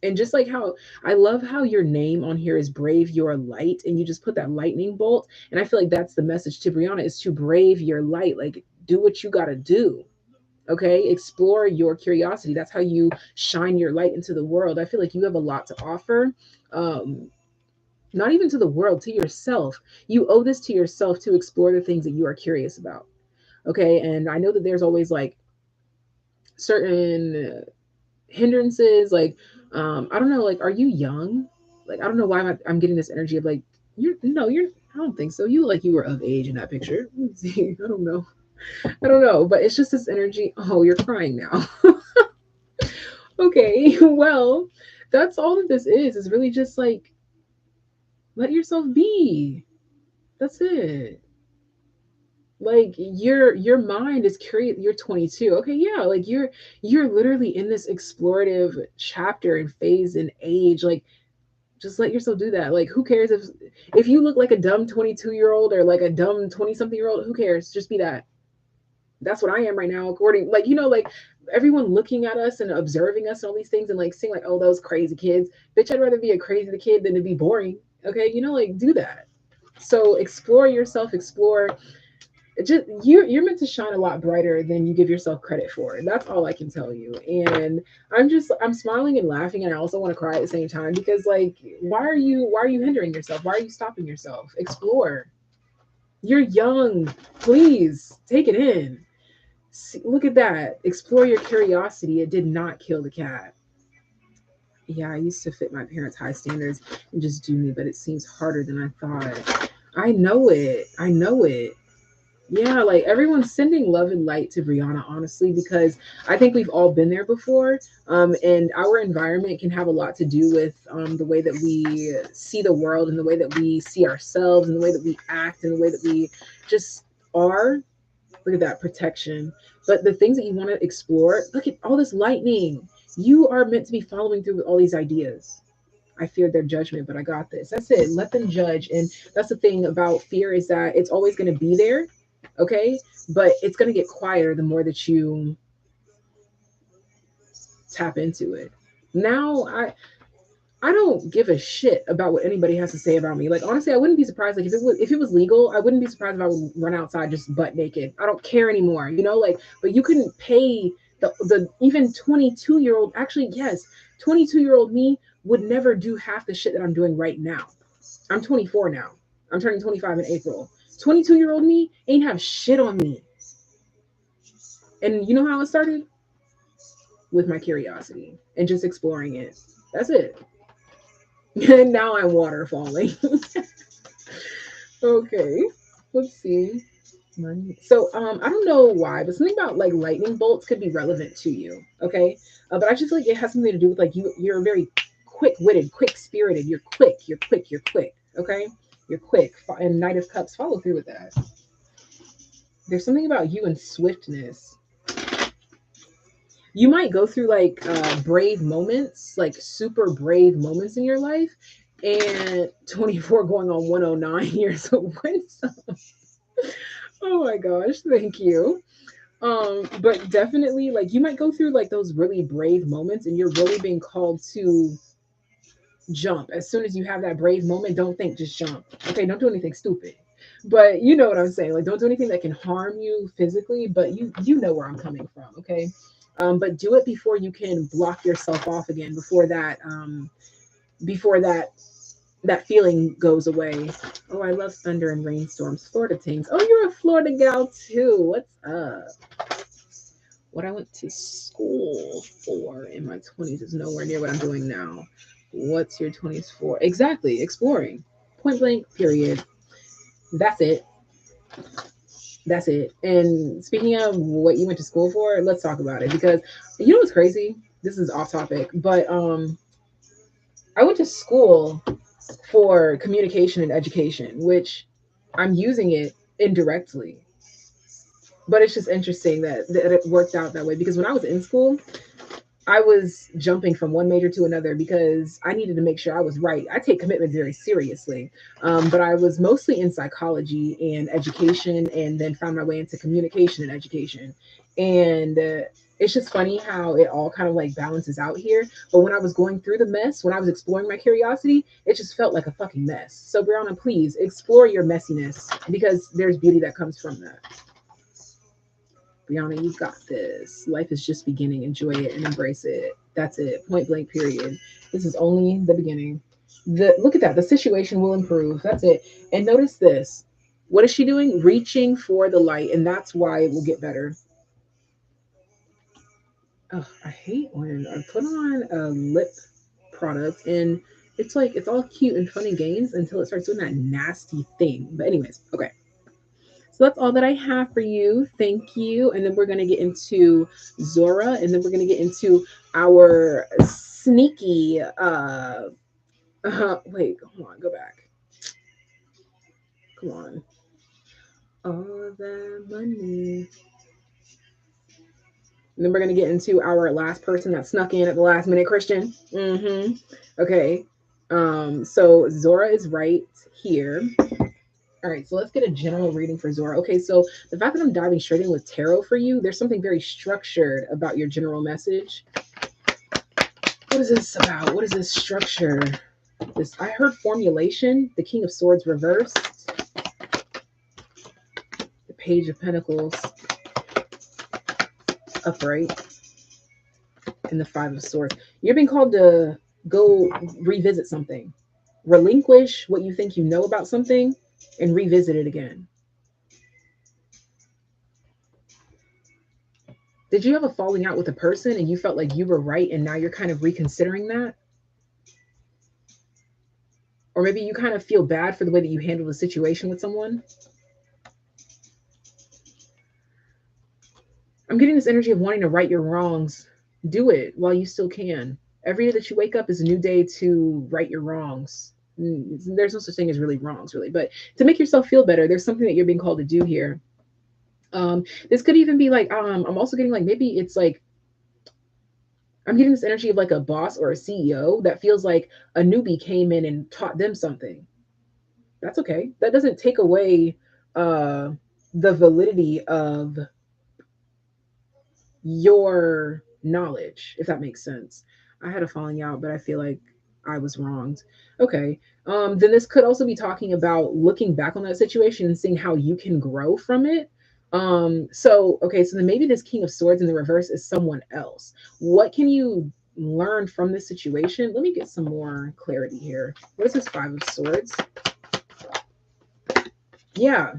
And just like how I love how your name on here is Brave Your Light, and you just put that lightning bolt. And I feel like that's the message to Brianna is to brave your light. Like, do what you got to do. Okay, explore your curiosity. That's how you shine your light into the world. I feel like you have a lot to offer. um Not even to the world, to yourself. You owe this to yourself to explore the things that you are curious about. Okay, and I know that there's always like certain hindrances, like I don't know, like, are you young? Like, I don't know why I'm getting this energy of like, you're no, you're I don't think so. You look like you were of age in that picture. Let me see. I don't know. I don't know, but it's just this energy. Oh, you're crying now. Okay, well, that's all that this is really just like, let yourself be. That's it. Like, your mind is curious. You're 22. Okay, yeah, like you're literally in this explorative chapter and phase and age. Like, just let yourself do that. Like, who cares if you look like a dumb 22-year-old or like a dumb 20 something year old? Who cares? Just be that. That's what I am right now, according, like, like everyone looking at us and observing us and all these things and like seeing like, oh, those crazy kids. Bitch, I'd rather be a crazy kid than to be boring. Okay, like, do that. So explore yourself, explore. It just, you're meant to shine a lot brighter than you give yourself credit for. That's all I can tell you. And I'm smiling and laughing, and I also want to cry at the same time because, like, why are you hindering yourself? Why are you stopping yourself? Explore. You're young. Please take it in. See, look at that. Explore your curiosity. It did not kill the cat. Yeah, I used to fit my parents' high standards and just do me, but it seems harder than I thought. I know it. I know it. Yeah, like, everyone's sending love and light to Brianna, honestly, because I think we've all been there before. And our environment can have a lot to do with the way that we see the world and the way that we see ourselves and the way that we act and the way that we just are. Look at that protection. But the things that you want to explore, look at all this lightning. You are meant to be following through with all these ideas. I feared their judgment, but I got this. That's it. Let them judge. And that's the thing about fear, is that it's always going to be there. Okay. But it's going to get quieter the more that you tap into it. Now, I don't give a shit about what anybody has to say about me. Like, honestly, I wouldn't be surprised. Like, if it was legal, I wouldn't be surprised if I would run outside just butt naked. I don't care anymore. Like, but you couldn't pay the even 22-year-old. Actually, yes, 22-year-old me would never do half the shit that I'm doing right now. I'm 24 now. I'm turning 25 in April. 22-year-old me ain't have shit on me. And you know how it started? With my curiosity and just exploring it. That's it. And now I'm waterfalling. Okay, let's see. So I don't know why, but something about like lightning bolts could be relevant to you. Okay, but I just feel like it has something to do with like you're very quick-witted, quick-spirited. You're quick. You're quick. You're quick. Okay, you're quick. And Knight of Cups, follow through with that. There's something about you and swiftness. You might go through like brave moments, like super brave moments in your life, and 24 going on 109 years of wisdom. Oh my gosh, thank you. But definitely like you might go through like those really brave moments and you're really being called to jump. As soon as you have that brave moment, don't think, just jump. Okay, don't do anything stupid. But you know what I'm saying. Like don't do anything that can harm you physically, but you know where I'm coming from, okay? But do it before you can block yourself off again, before that feeling goes away. Oh, I love thunder and rainstorms. Florida things. Oh, you're a Florida gal too. What's up? What I went to school for in my 20s is nowhere near what I'm doing now. What's your 20s for? Exactly, exploring. Point blank, period. That's it. That's it. And speaking of what you went to school for, let's talk about it because you know what's crazy? This is off topic, but I went to school for communication and education, which I'm using it indirectly. But it's just interesting that it worked out that way because when I was in school, I was jumping from one major to another because I needed to make sure I was right. I take commitment very seriously, but I was mostly in psychology and education, and then found my way into communication and education. And it's just funny how it all kind of like balances out here. But when I was going through the mess, when I was exploring my curiosity, it just felt like a fucking mess. So, Brianna, please explore your messiness because there's beauty that comes from that. Brianna, you got this. Life is just beginning. Enjoy it and embrace it. That's it. Point blank, period. This is only the beginning. Look at that. The situation will improve. That's it. And notice this. What is she doing? Reaching for the light, and that's why it will get better. Ugh, I hate when I put on a lip product and it's like it's all cute and fun and games until it starts doing that nasty thing. But anyways, okay. So that's all that I have for you. Thank you. And then we're going to get into Zora, and then we're going to get into our sneaky. Wait, hold on, go back. Come on. All that money. And then we're going to get into our last person that snuck in at the last minute, Christian. Okay. So Zora is right here. All right, so let's get a general reading for Zora. Okay, so the fact that I'm diving straight in with tarot for you, there's something very structured about your general message. What is this about? What is this structure? This I heard formulation, the King of Swords reversed, the Page of Pentacles upright, and the Five of Swords. You're being called to go revisit something, relinquish what you think you know about something, and revisit it again. Did you have a falling out with a person and you felt like you were right and now you're kind of reconsidering that? Or maybe you kind of feel bad for the way that you handled the situation with someone? I'm getting this energy of wanting to right your wrongs. Do it while you still can. Every day that you wake up is a new day to right your wrongs. There's no such thing as really wrongs, really, but to make yourself feel better, there's something that you're being called to do here. This could even be like, I'm also getting like maybe it's like I'm getting this energy of like a boss or a CEO that feels like a newbie came in and taught them something. That's okay. That doesn't take away uh, the validity of your knowledge, if that makes sense. I had a falling out, but I feel like I was wronged. Okay. Then this could also be talking about looking back on that situation and seeing how you can grow from it. Okay, so then maybe this King of Swords in the reverse is someone else. What can you learn from this situation? Let me get some more clarity here. What is this Five of Swords? Yeah.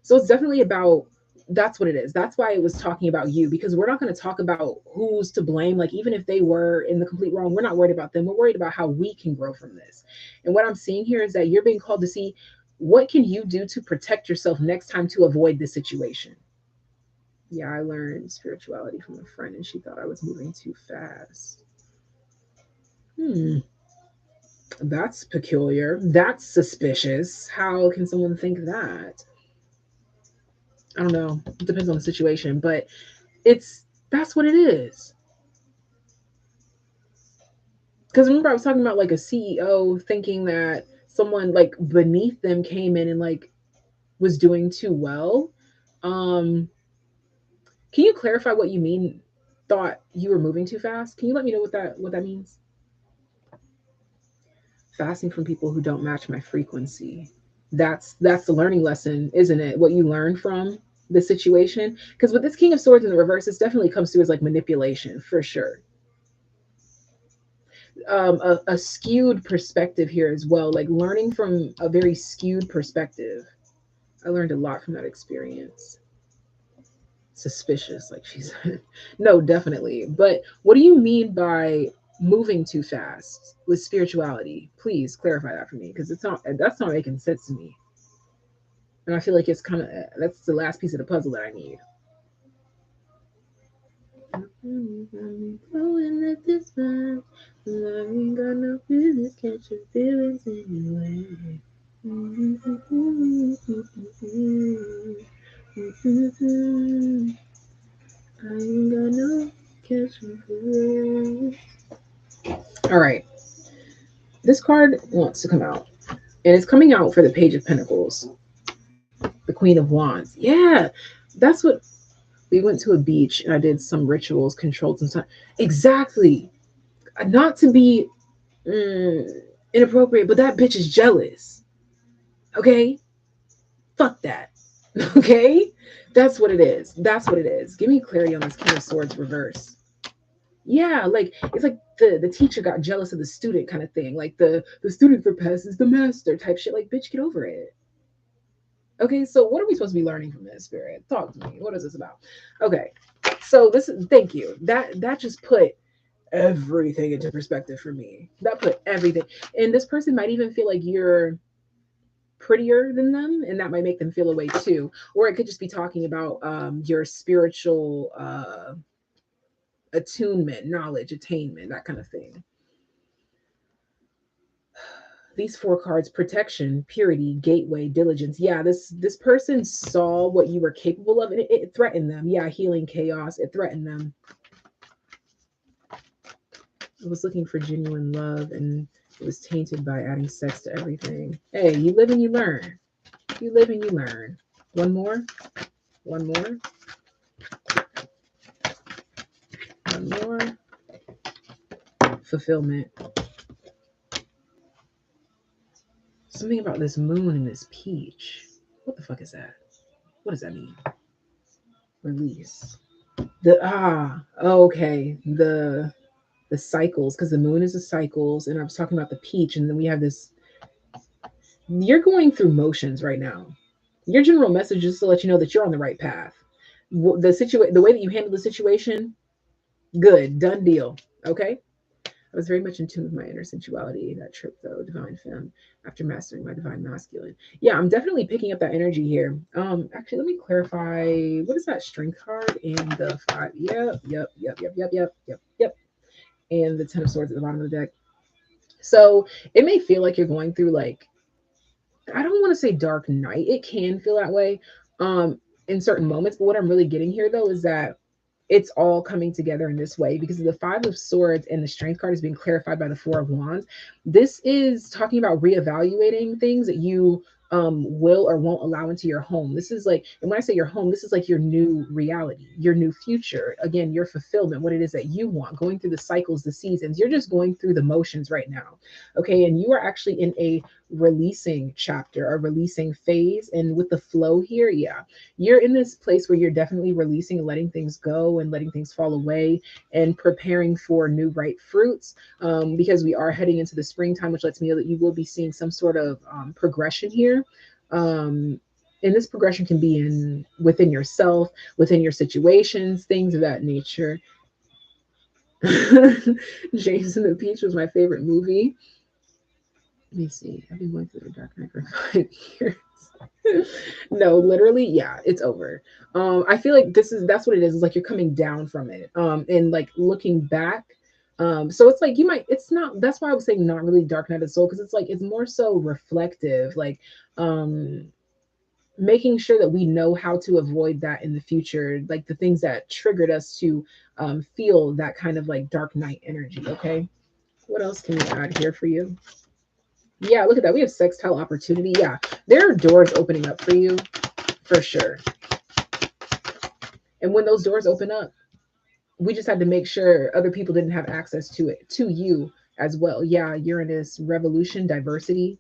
So it's definitely about that's what it is. That's why it was talking about you because we're not going to talk about who's to blame. Like, even if they were in the complete wrong, we're not worried about them. We're worried about how we can grow from this. And what I'm seeing here is that you're being called to see what can you do to protect yourself next time to avoid this situation. Yeah, I learned spirituality from a friend and she thought I was moving too fast. That's peculiar. That's suspicious. How can someone think that? I don't know. It depends on the situation, but it's that's what it is. Because remember, I was talking about like a CEO thinking that someone like beneath them came in and like was doing too well. Um, can you clarify what you mean? Thought you were moving too fast. Can you let me know what that means? Fasting from people who don't match my frequency. That's the learning lesson, isn't it? What you learn from the situation. Because with this King of Swords in the reverse, it definitely comes through as like manipulation for sure. A skewed perspective here as well, like learning from a very skewed perspective. I learned a lot from that experience. Suspicious, like she said. No, definitely. But what do you mean by moving too fast with spirituality? Please clarify that for me, because it's not that's not making sense to me. And I feel like it's kind of that's the last piece of the puzzle that I need. Blowing at this time, I ain't got no business catching feelings anyway. I ain't got no catching feelings. All right, this card wants to come out, and it's coming out for the Page of Pentacles, the Queen of Wands. Yeah, that's what we went to a beach and I did some rituals, controlled some time. Exactly. Not to be mm, inappropriate, but that bitch is jealous. Okay? Fuck that. Okay? That's what it is. That's what it is. Give me clarity on this King of Swords reverse. Yeah, like it's like the teacher got jealous of the student kind of thing. Like the student surpasses the master type shit. Like, bitch, get over it. Okay, so what are we supposed to be learning from this, Spirit? Talk to me. What is this about? Okay, so this is thank you. That just put everything into perspective for me. That put everything. And this person might even feel like you're prettier than them, and that might make them feel a way too. Or it could just be talking about your spiritual attunement, knowledge, attainment, that kind of thing. These four cards: protection, purity, gateway, diligence. Yeah, this person saw what you were capable of, and it threatened them. Yeah, healing chaos, it threatened them. I was looking for genuine love, and it was tainted by adding sex to everything. Hey, you live and you learn. You live and you learn. One more. One more. One more. Fulfillment. Something about this moon and this peach. What the fuck is that? What does that mean? Release. Okay. The cycles, because the moon is the cycles, and I was talking about the peach, and then we have this. You're going through motions right now. Your general message is to let you know that you're on the right path. The way that you handle the situation, good, done deal. Okay. I was very much in tune with my inner sensuality that trip, though, divine femme, after mastering my divine masculine. Yeah, I'm definitely picking up that energy here. Actually, let me clarify. What is that strength card in the five? Yep. And the Ten of Swords at the bottom of the deck. So it may feel like you're going through like, I don't want to say dark night. It can feel that way um in certain moments, but what I'm really getting here though is that it's all coming together in this way because the Five of Swords and the Strength card is being clarified by the Four of Wands. This is talking about reevaluating things that you will or won't allow into your home. This is like, and when I say your home, this is like your new reality, your new future. Again, your fulfillment, what it is that you want, going through the cycles, the seasons. You're just going through the motions right now. Okay. And you are actually in a releasing chapter, a releasing phase. And with the flow here, yeah, you're in this place where you're definitely releasing and letting things go and letting things fall away and preparing for new ripe fruits, because we are heading into the springtime, which lets me know that you will be seeing some sort of progression here. um, and this progression can be in within yourself, within your situations, things of that nature. James and the Peach was my favorite movie. Let me see. I've been going through the Dark Knight for 5 years. No, literally, yeah, it's over. I feel like that's what it is. It's like you're coming down from it. And like looking back. So it's like you might, it's not, that's why I was saying not really Dark Night of the Soul, because it's like it's more so reflective. Like, um, making sure that we know how to avoid that in the future, like the things that triggered us to feel that kind of like dark night energy. Okay. What else can we add here for you? Yeah, look at that. We have sextile opportunity. Yeah, there are doors opening up for you for sure. And when those doors open up, we just had to make sure other people didn't have access to it, to you as well. Yeah, Uranus, revolution, diversity.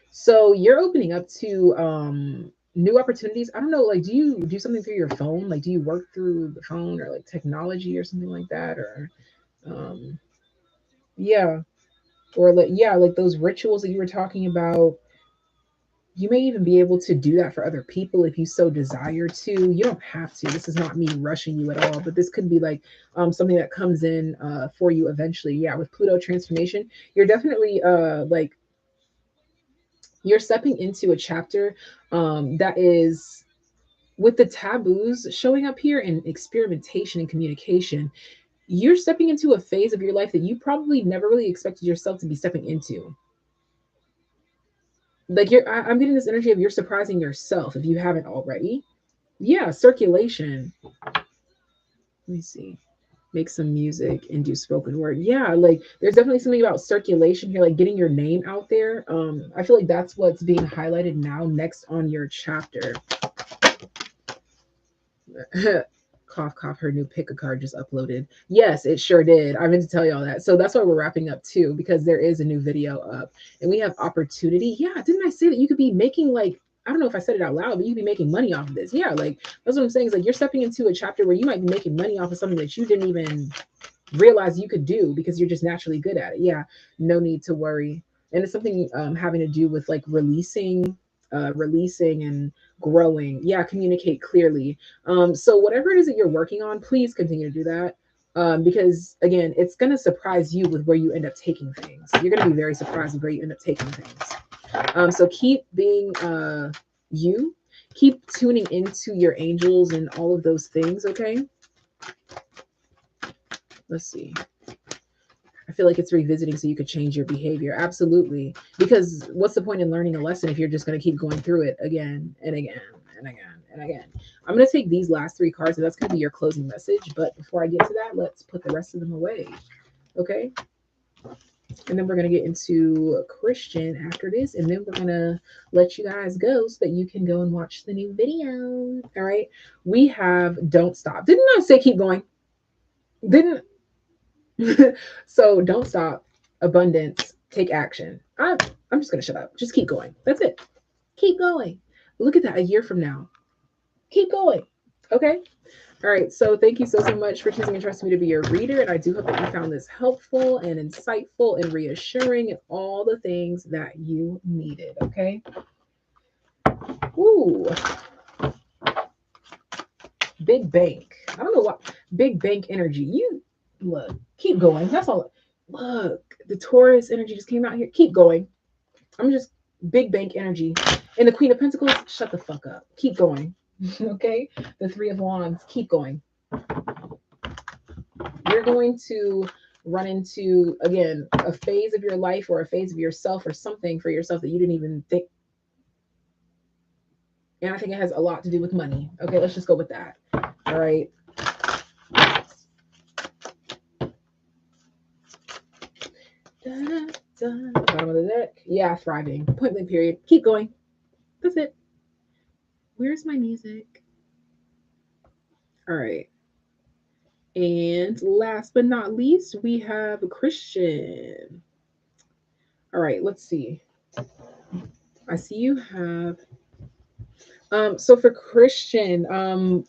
So you're opening up to new opportunities. I don't know, like do you do something through your phone? Like do you work through the phone or like technology or something like that? Or um yeah. Or like yeah, like those rituals that you were talking about, you may even be able to do that for other people if you so desire to. You don't have to. This is not me rushing you at all, but this could be like something that comes in for you eventually. Yeah, with Pluto transformation, you're definitely like you're stepping into a chapter that is with the taboos showing up here and experimentation and communication. You're stepping into a phase of your life that you probably never really expected yourself to be stepping into. Like I'm getting this energy of you're surprising yourself if you haven't already. Yeah, circulation. Let me see. Make some music and do spoken word. Yeah, like there's definitely something about circulation here, like getting your name out there. I feel like that's what's being highlighted now next on your chapter. Cough, cough, her new pick a card just uploaded. Yes, it sure did. I meant to tell you all that. So that's why we're wrapping up too, because there is a new video up and we have opportunity. Yeah, didn't I say that you could be making like, I don't know if I said it out loud, but you could be making money off of this. Yeah, like that's what I'm saying. Is like you're stepping into a chapter where you might be making money off of something that you didn't even realize you could do because you're just naturally good at it. Yeah, no need to worry. And it's something having to do with like releasing and growing. Yeah, communicate clearly. So whatever it is that you're working on, please continue to do that. Because again, it's gonna surprise you with where you end up taking things. You're gonna be very surprised with where you end up taking things. So keep being you. Keep tuning into your angels and all of those things. Okay. Let's see. I feel like it's revisiting so you could change your behavior. Absolutely. Because what's the point in learning a lesson if you're just going to keep going through it again and again and again and again? I'm going to take these last three cards and that's going to be your closing message. But before I get to that, let's put the rest of them away. Okay. And then we're going to get into Christian after this. And then we're going to let you guys go so that you can go and watch the new video. All right. We have Don't Stop. Didn't I say keep going? Didn't so don't stop. Abundance. Take action. I'm just gonna shut up. Just keep going. That's it. Keep going. Look at that. A year from now. Keep going. Okay. All right. So thank you so much for choosing and trusting me to be your reader. And I do hope that you found this helpful and insightful and reassuring and all the things that you needed. Okay. Ooh. Big bank. I don't know what big bank energy. You look. Keep going. That's all. Look, the Taurus energy just came out here. Keep going. I'm just big bank energy. And the Queen of Pentacles, shut the fuck up. Keep going. Okay? The Three of Wands, keep going. You're going to run into, again, a phase of your life or a phase of yourself or something for yourself that you didn't even think. And I think it has a lot to do with money. Okay, let's just go with that. All right. Bottom of the deck. Yeah, thriving. Point blank period. Keep going. That's it. Where's my music? All right. And last but not least, we have Christian. All right, let's see. I see you have so for Christian,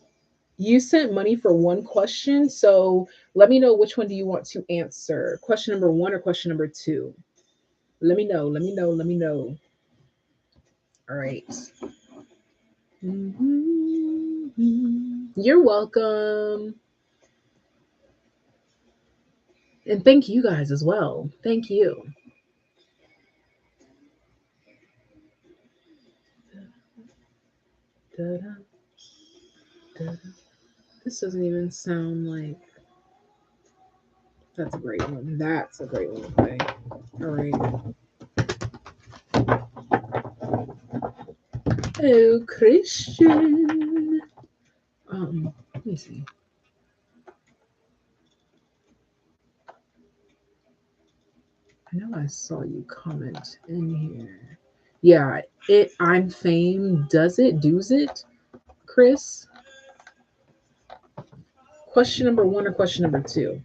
you sent money for one question. So let me know which one do you want to answer. Question number 1 or question number 2? Let me know. Let me know. Let me know. All right. You're welcome. And thank you guys as well. Thank you. Da-da, da-da. This doesn't even sound like. That's a great one. That's a great one to play. All right. Oh, Christian. Let me see. I know I saw you comment in here. Yeah, I'm fame. Does it? Does it, Chris? Question number one or question number two?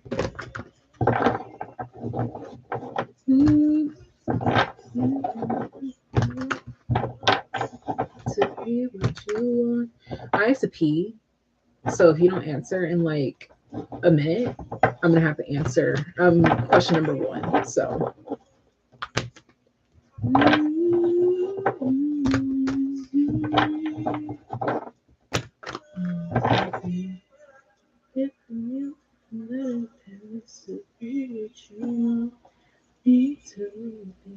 To be what you want. I have to pee. So if you don't answer in like a minute, I'm gonna have to answer question number one. So if you let it pass to be what you want me to be.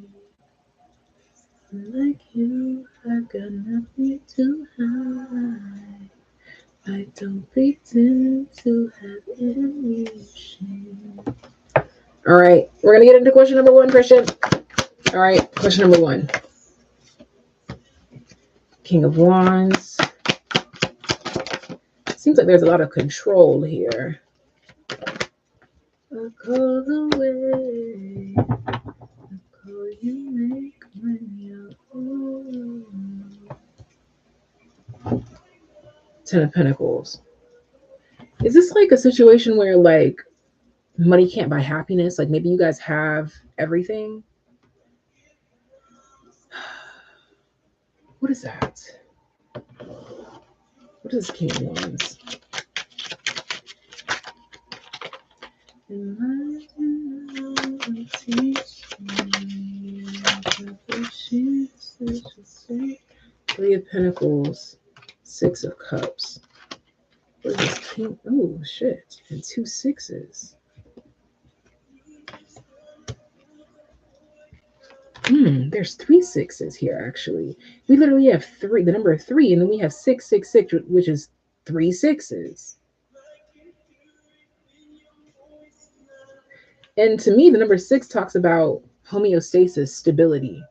Like you, I've got nothing to hide. I don't pretend to have any shame. All right, we're gonna get into question number one, Christian. All right, question number one. King of Wands. Seems like there's a lot of control here. I call the way. I call you make when you're old. Ten of Pentacles. Is this like a situation where like money can't buy happiness? Like maybe you guys have everything. What is that? What is King of Wands? Three of Pentacles, Six of Cups. What is this King? Oh shit! And two sixes. There's three sixes here, actually. We literally have three, the number three, and then we have 666, which is three sixes. And to me, the number six talks about homeostasis, stability.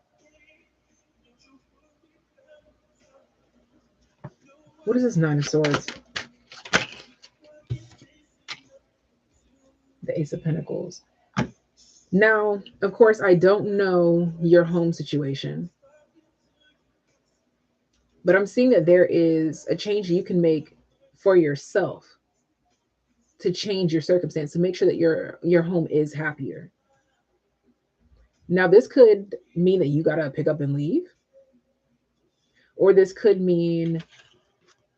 What is this Nine of Swords? The Ace of Pentacles. Now, of course, I don't know your home situation, but I'm seeing that there is a change you can make for yourself to change your circumstance, to make sure that your home is happier. Now, this could mean that you got to pick up and leave, or this could mean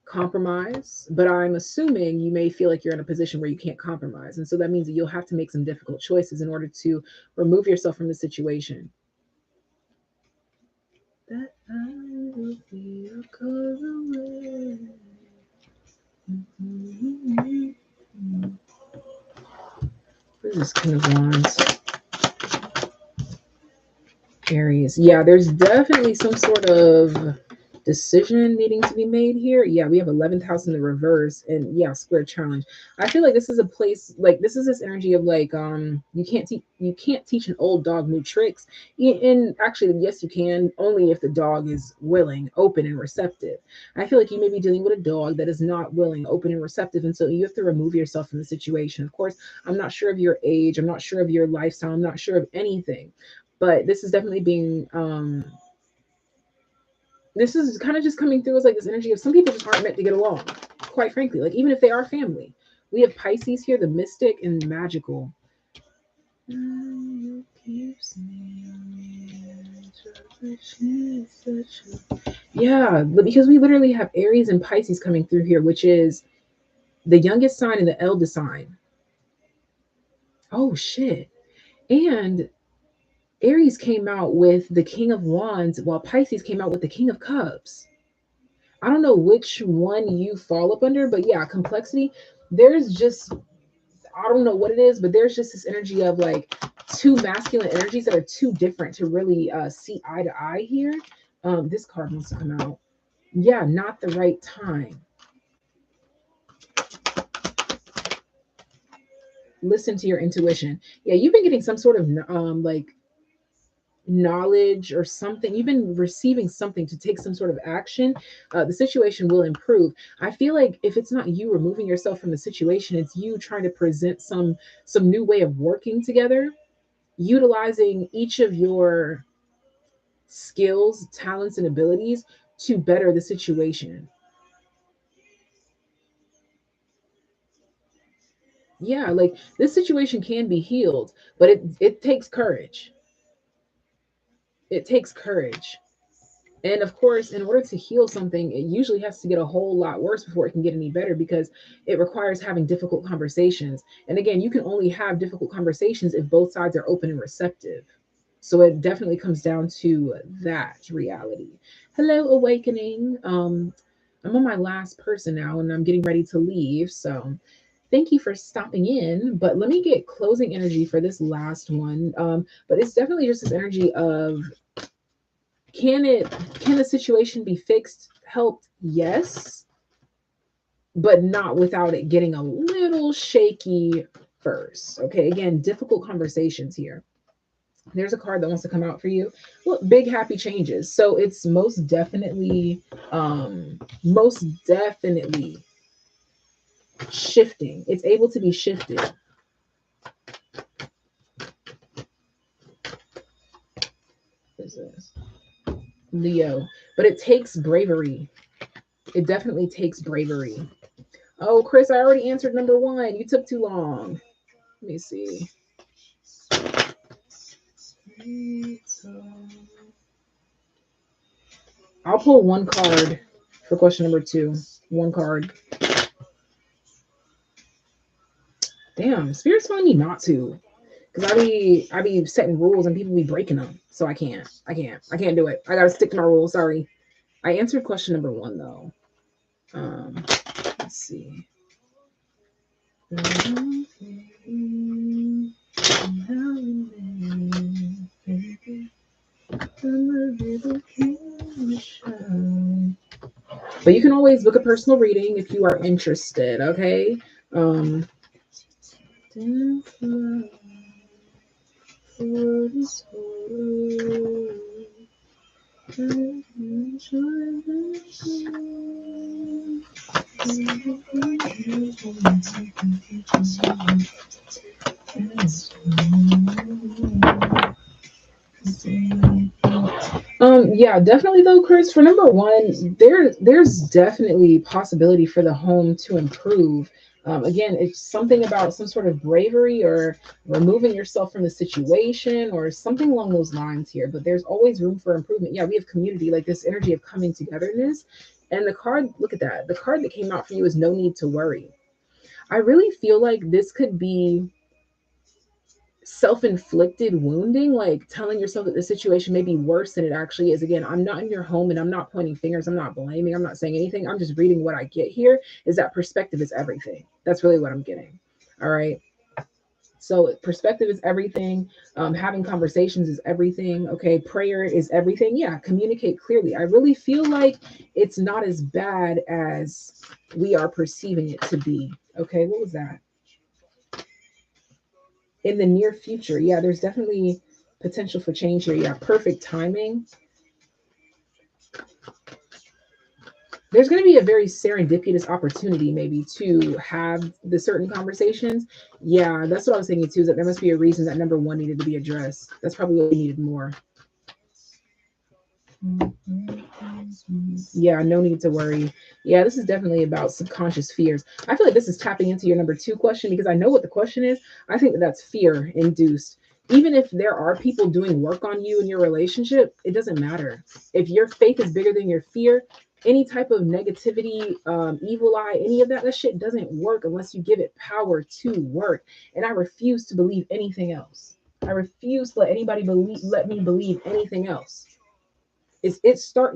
compromise, but I'm assuming you may feel like you're in a position where you can't compromise. And so that means that you'll have to make some difficult choices in order to remove yourself from the situation. That I will be a call away. What is this King of Wands? Aries. Yeah, there's definitely some sort of decision needing to be made here. Yeah, we have 11th house in the reverse, and yeah, square challenge. I feel like this is a place, like this is this energy of like you can't teach an old dog new tricks. And actually, yes, you can, only if the dog is willing, open, and receptive. I feel like you may be dealing with a dog that is not willing, open, and receptive, and so you have to remove yourself from the situation. Of course, I'm not sure of your age, I'm not sure of your lifestyle, I'm not sure of anything, but this is definitely being this is kind of just coming through as like this energy of some people just aren't meant to get along, quite frankly. Like even if they are family, we have Pisces here, the mystic and magical. Yeah, because we literally have Aries and Pisces coming through here, which is the youngest sign and the eldest sign. Oh shit. And Aries came out with the King of Wands, while Pisces came out with the King of Cups. I don't know which one you fall up under, but yeah, complexity. There's just, I don't know what it is, but there's just this energy of like two masculine energies that are too different to really see eye to eye here. This card wants to come out. Yeah, not the right time. Listen to your intuition. Yeah, you've been getting some sort of like knowledge or something, you've been receiving something to take some sort of action, the situation will improve. I feel like if it's not you removing yourself from the situation, it's you trying to present some new way of working together, utilizing each of your skills, talents, and abilities to better the situation. Yeah, like this situation can be healed, but it takes courage. It takes courage. And of course, in order to heal something, it usually has to get a whole lot worse before it can get any better, because it requires having difficult conversations. And again, you can only have difficult conversations if both sides are open and receptive. So it definitely comes down to that reality. Hello, awakening. I'm on my last person now and I'm getting ready to leave. So thank you for stopping in. But let me get closing energy for this last one. But it's definitely just this energy of, can it can the situation be fixed, helped? Yes, but not without it getting a little shaky first. Okay, again, difficult conversations here. There's a card that wants to come out for you. Look, big happy changes. So it's most definitely shifting. It's able to be shifted. What is this? Leo. But it takes bravery. It definitely takes bravery. Oh, Chris, I already answered number one. You took too long. Let me see. I'll pull one card for question number two. One card. Damn, Spirit's telling me not to. Because I be setting rules and people be breaking them. So I can't do it. I gotta stick to my rules. Sorry. I answered question number one though. Let's see. But you can always book a personal reading if you are interested, okay? Um yeah, definitely though, Chris. For number one, there's definitely possibility for the home to improve. Again, it's something about some sort of bravery or removing yourself from the situation or something along those lines here. But there's always room for improvement. Yeah, we have community, like this energy of coming togetherness. And the card, look at that. The card that came out for you is no need to worry. I really feel like this could be self-inflicted wounding, like telling yourself that the situation may be worse than it actually is. Again, I'm not in your home and I'm not pointing fingers, I'm not blaming, I'm not saying anything, I'm just reading what I get here. Is that perspective is everything. That's really what I'm getting. All right, so perspective is everything. Having conversations is everything. Okay, prayer is everything. Yeah, communicate clearly. I really feel like it's not as bad as we are perceiving it to be. Okay, what was that? In the near future, yeah, there's definitely potential for change here. Yeah, perfect timing. There's going to be a very serendipitous opportunity maybe to have the certain conversations. Yeah, that's what I was thinking too, is that there must be a reason that number one needed to be addressed. That's probably what we needed more. Yeah, no need to worry. Yeah, this is definitely about subconscious fears. I feel like this is tapping into your number two question, because I know what the question is. I think that that's fear induced. Even if there are people doing work on you in your relationship, it doesn't matter. If your faith is bigger than your fear, any type of negativity, evil eye, any of that shit doesn't work unless you give it power to work. And I refuse to believe anything else. I refuse to let anybody let me believe anything else.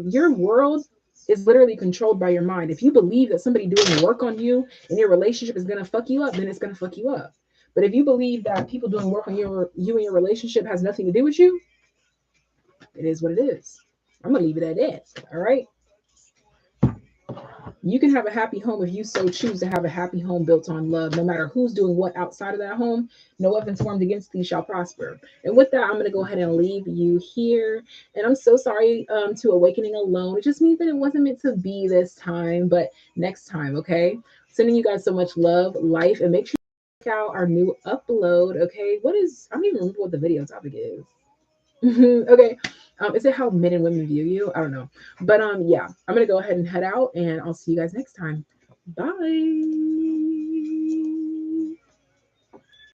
Your world is literally controlled by your mind. If you believe that somebody doing work on you and your relationship is gonna fuck you up, then it's gonna fuck you up. But if you believe that people doing work on you and your relationship has nothing to do with you, it is what it is. I'm gonna leave it at that. All right. You can have a happy home if you so choose to have a happy home built on love. No matter who's doing what outside of that home, no weapons formed against thee shall prosper. And with that, I'm going to go ahead and leave you here. And I'm so sorry to Awakening Alone. It just means that it wasn't meant to be this time, but next time, okay? Sending you guys so much love, life, and make sure you check out our new upload, okay? I don't even remember what the video topic is. Okay. Is it how men and women view you? I don't know. But yeah, I'm gonna go ahead and head out and I'll see you guys next time. Bye.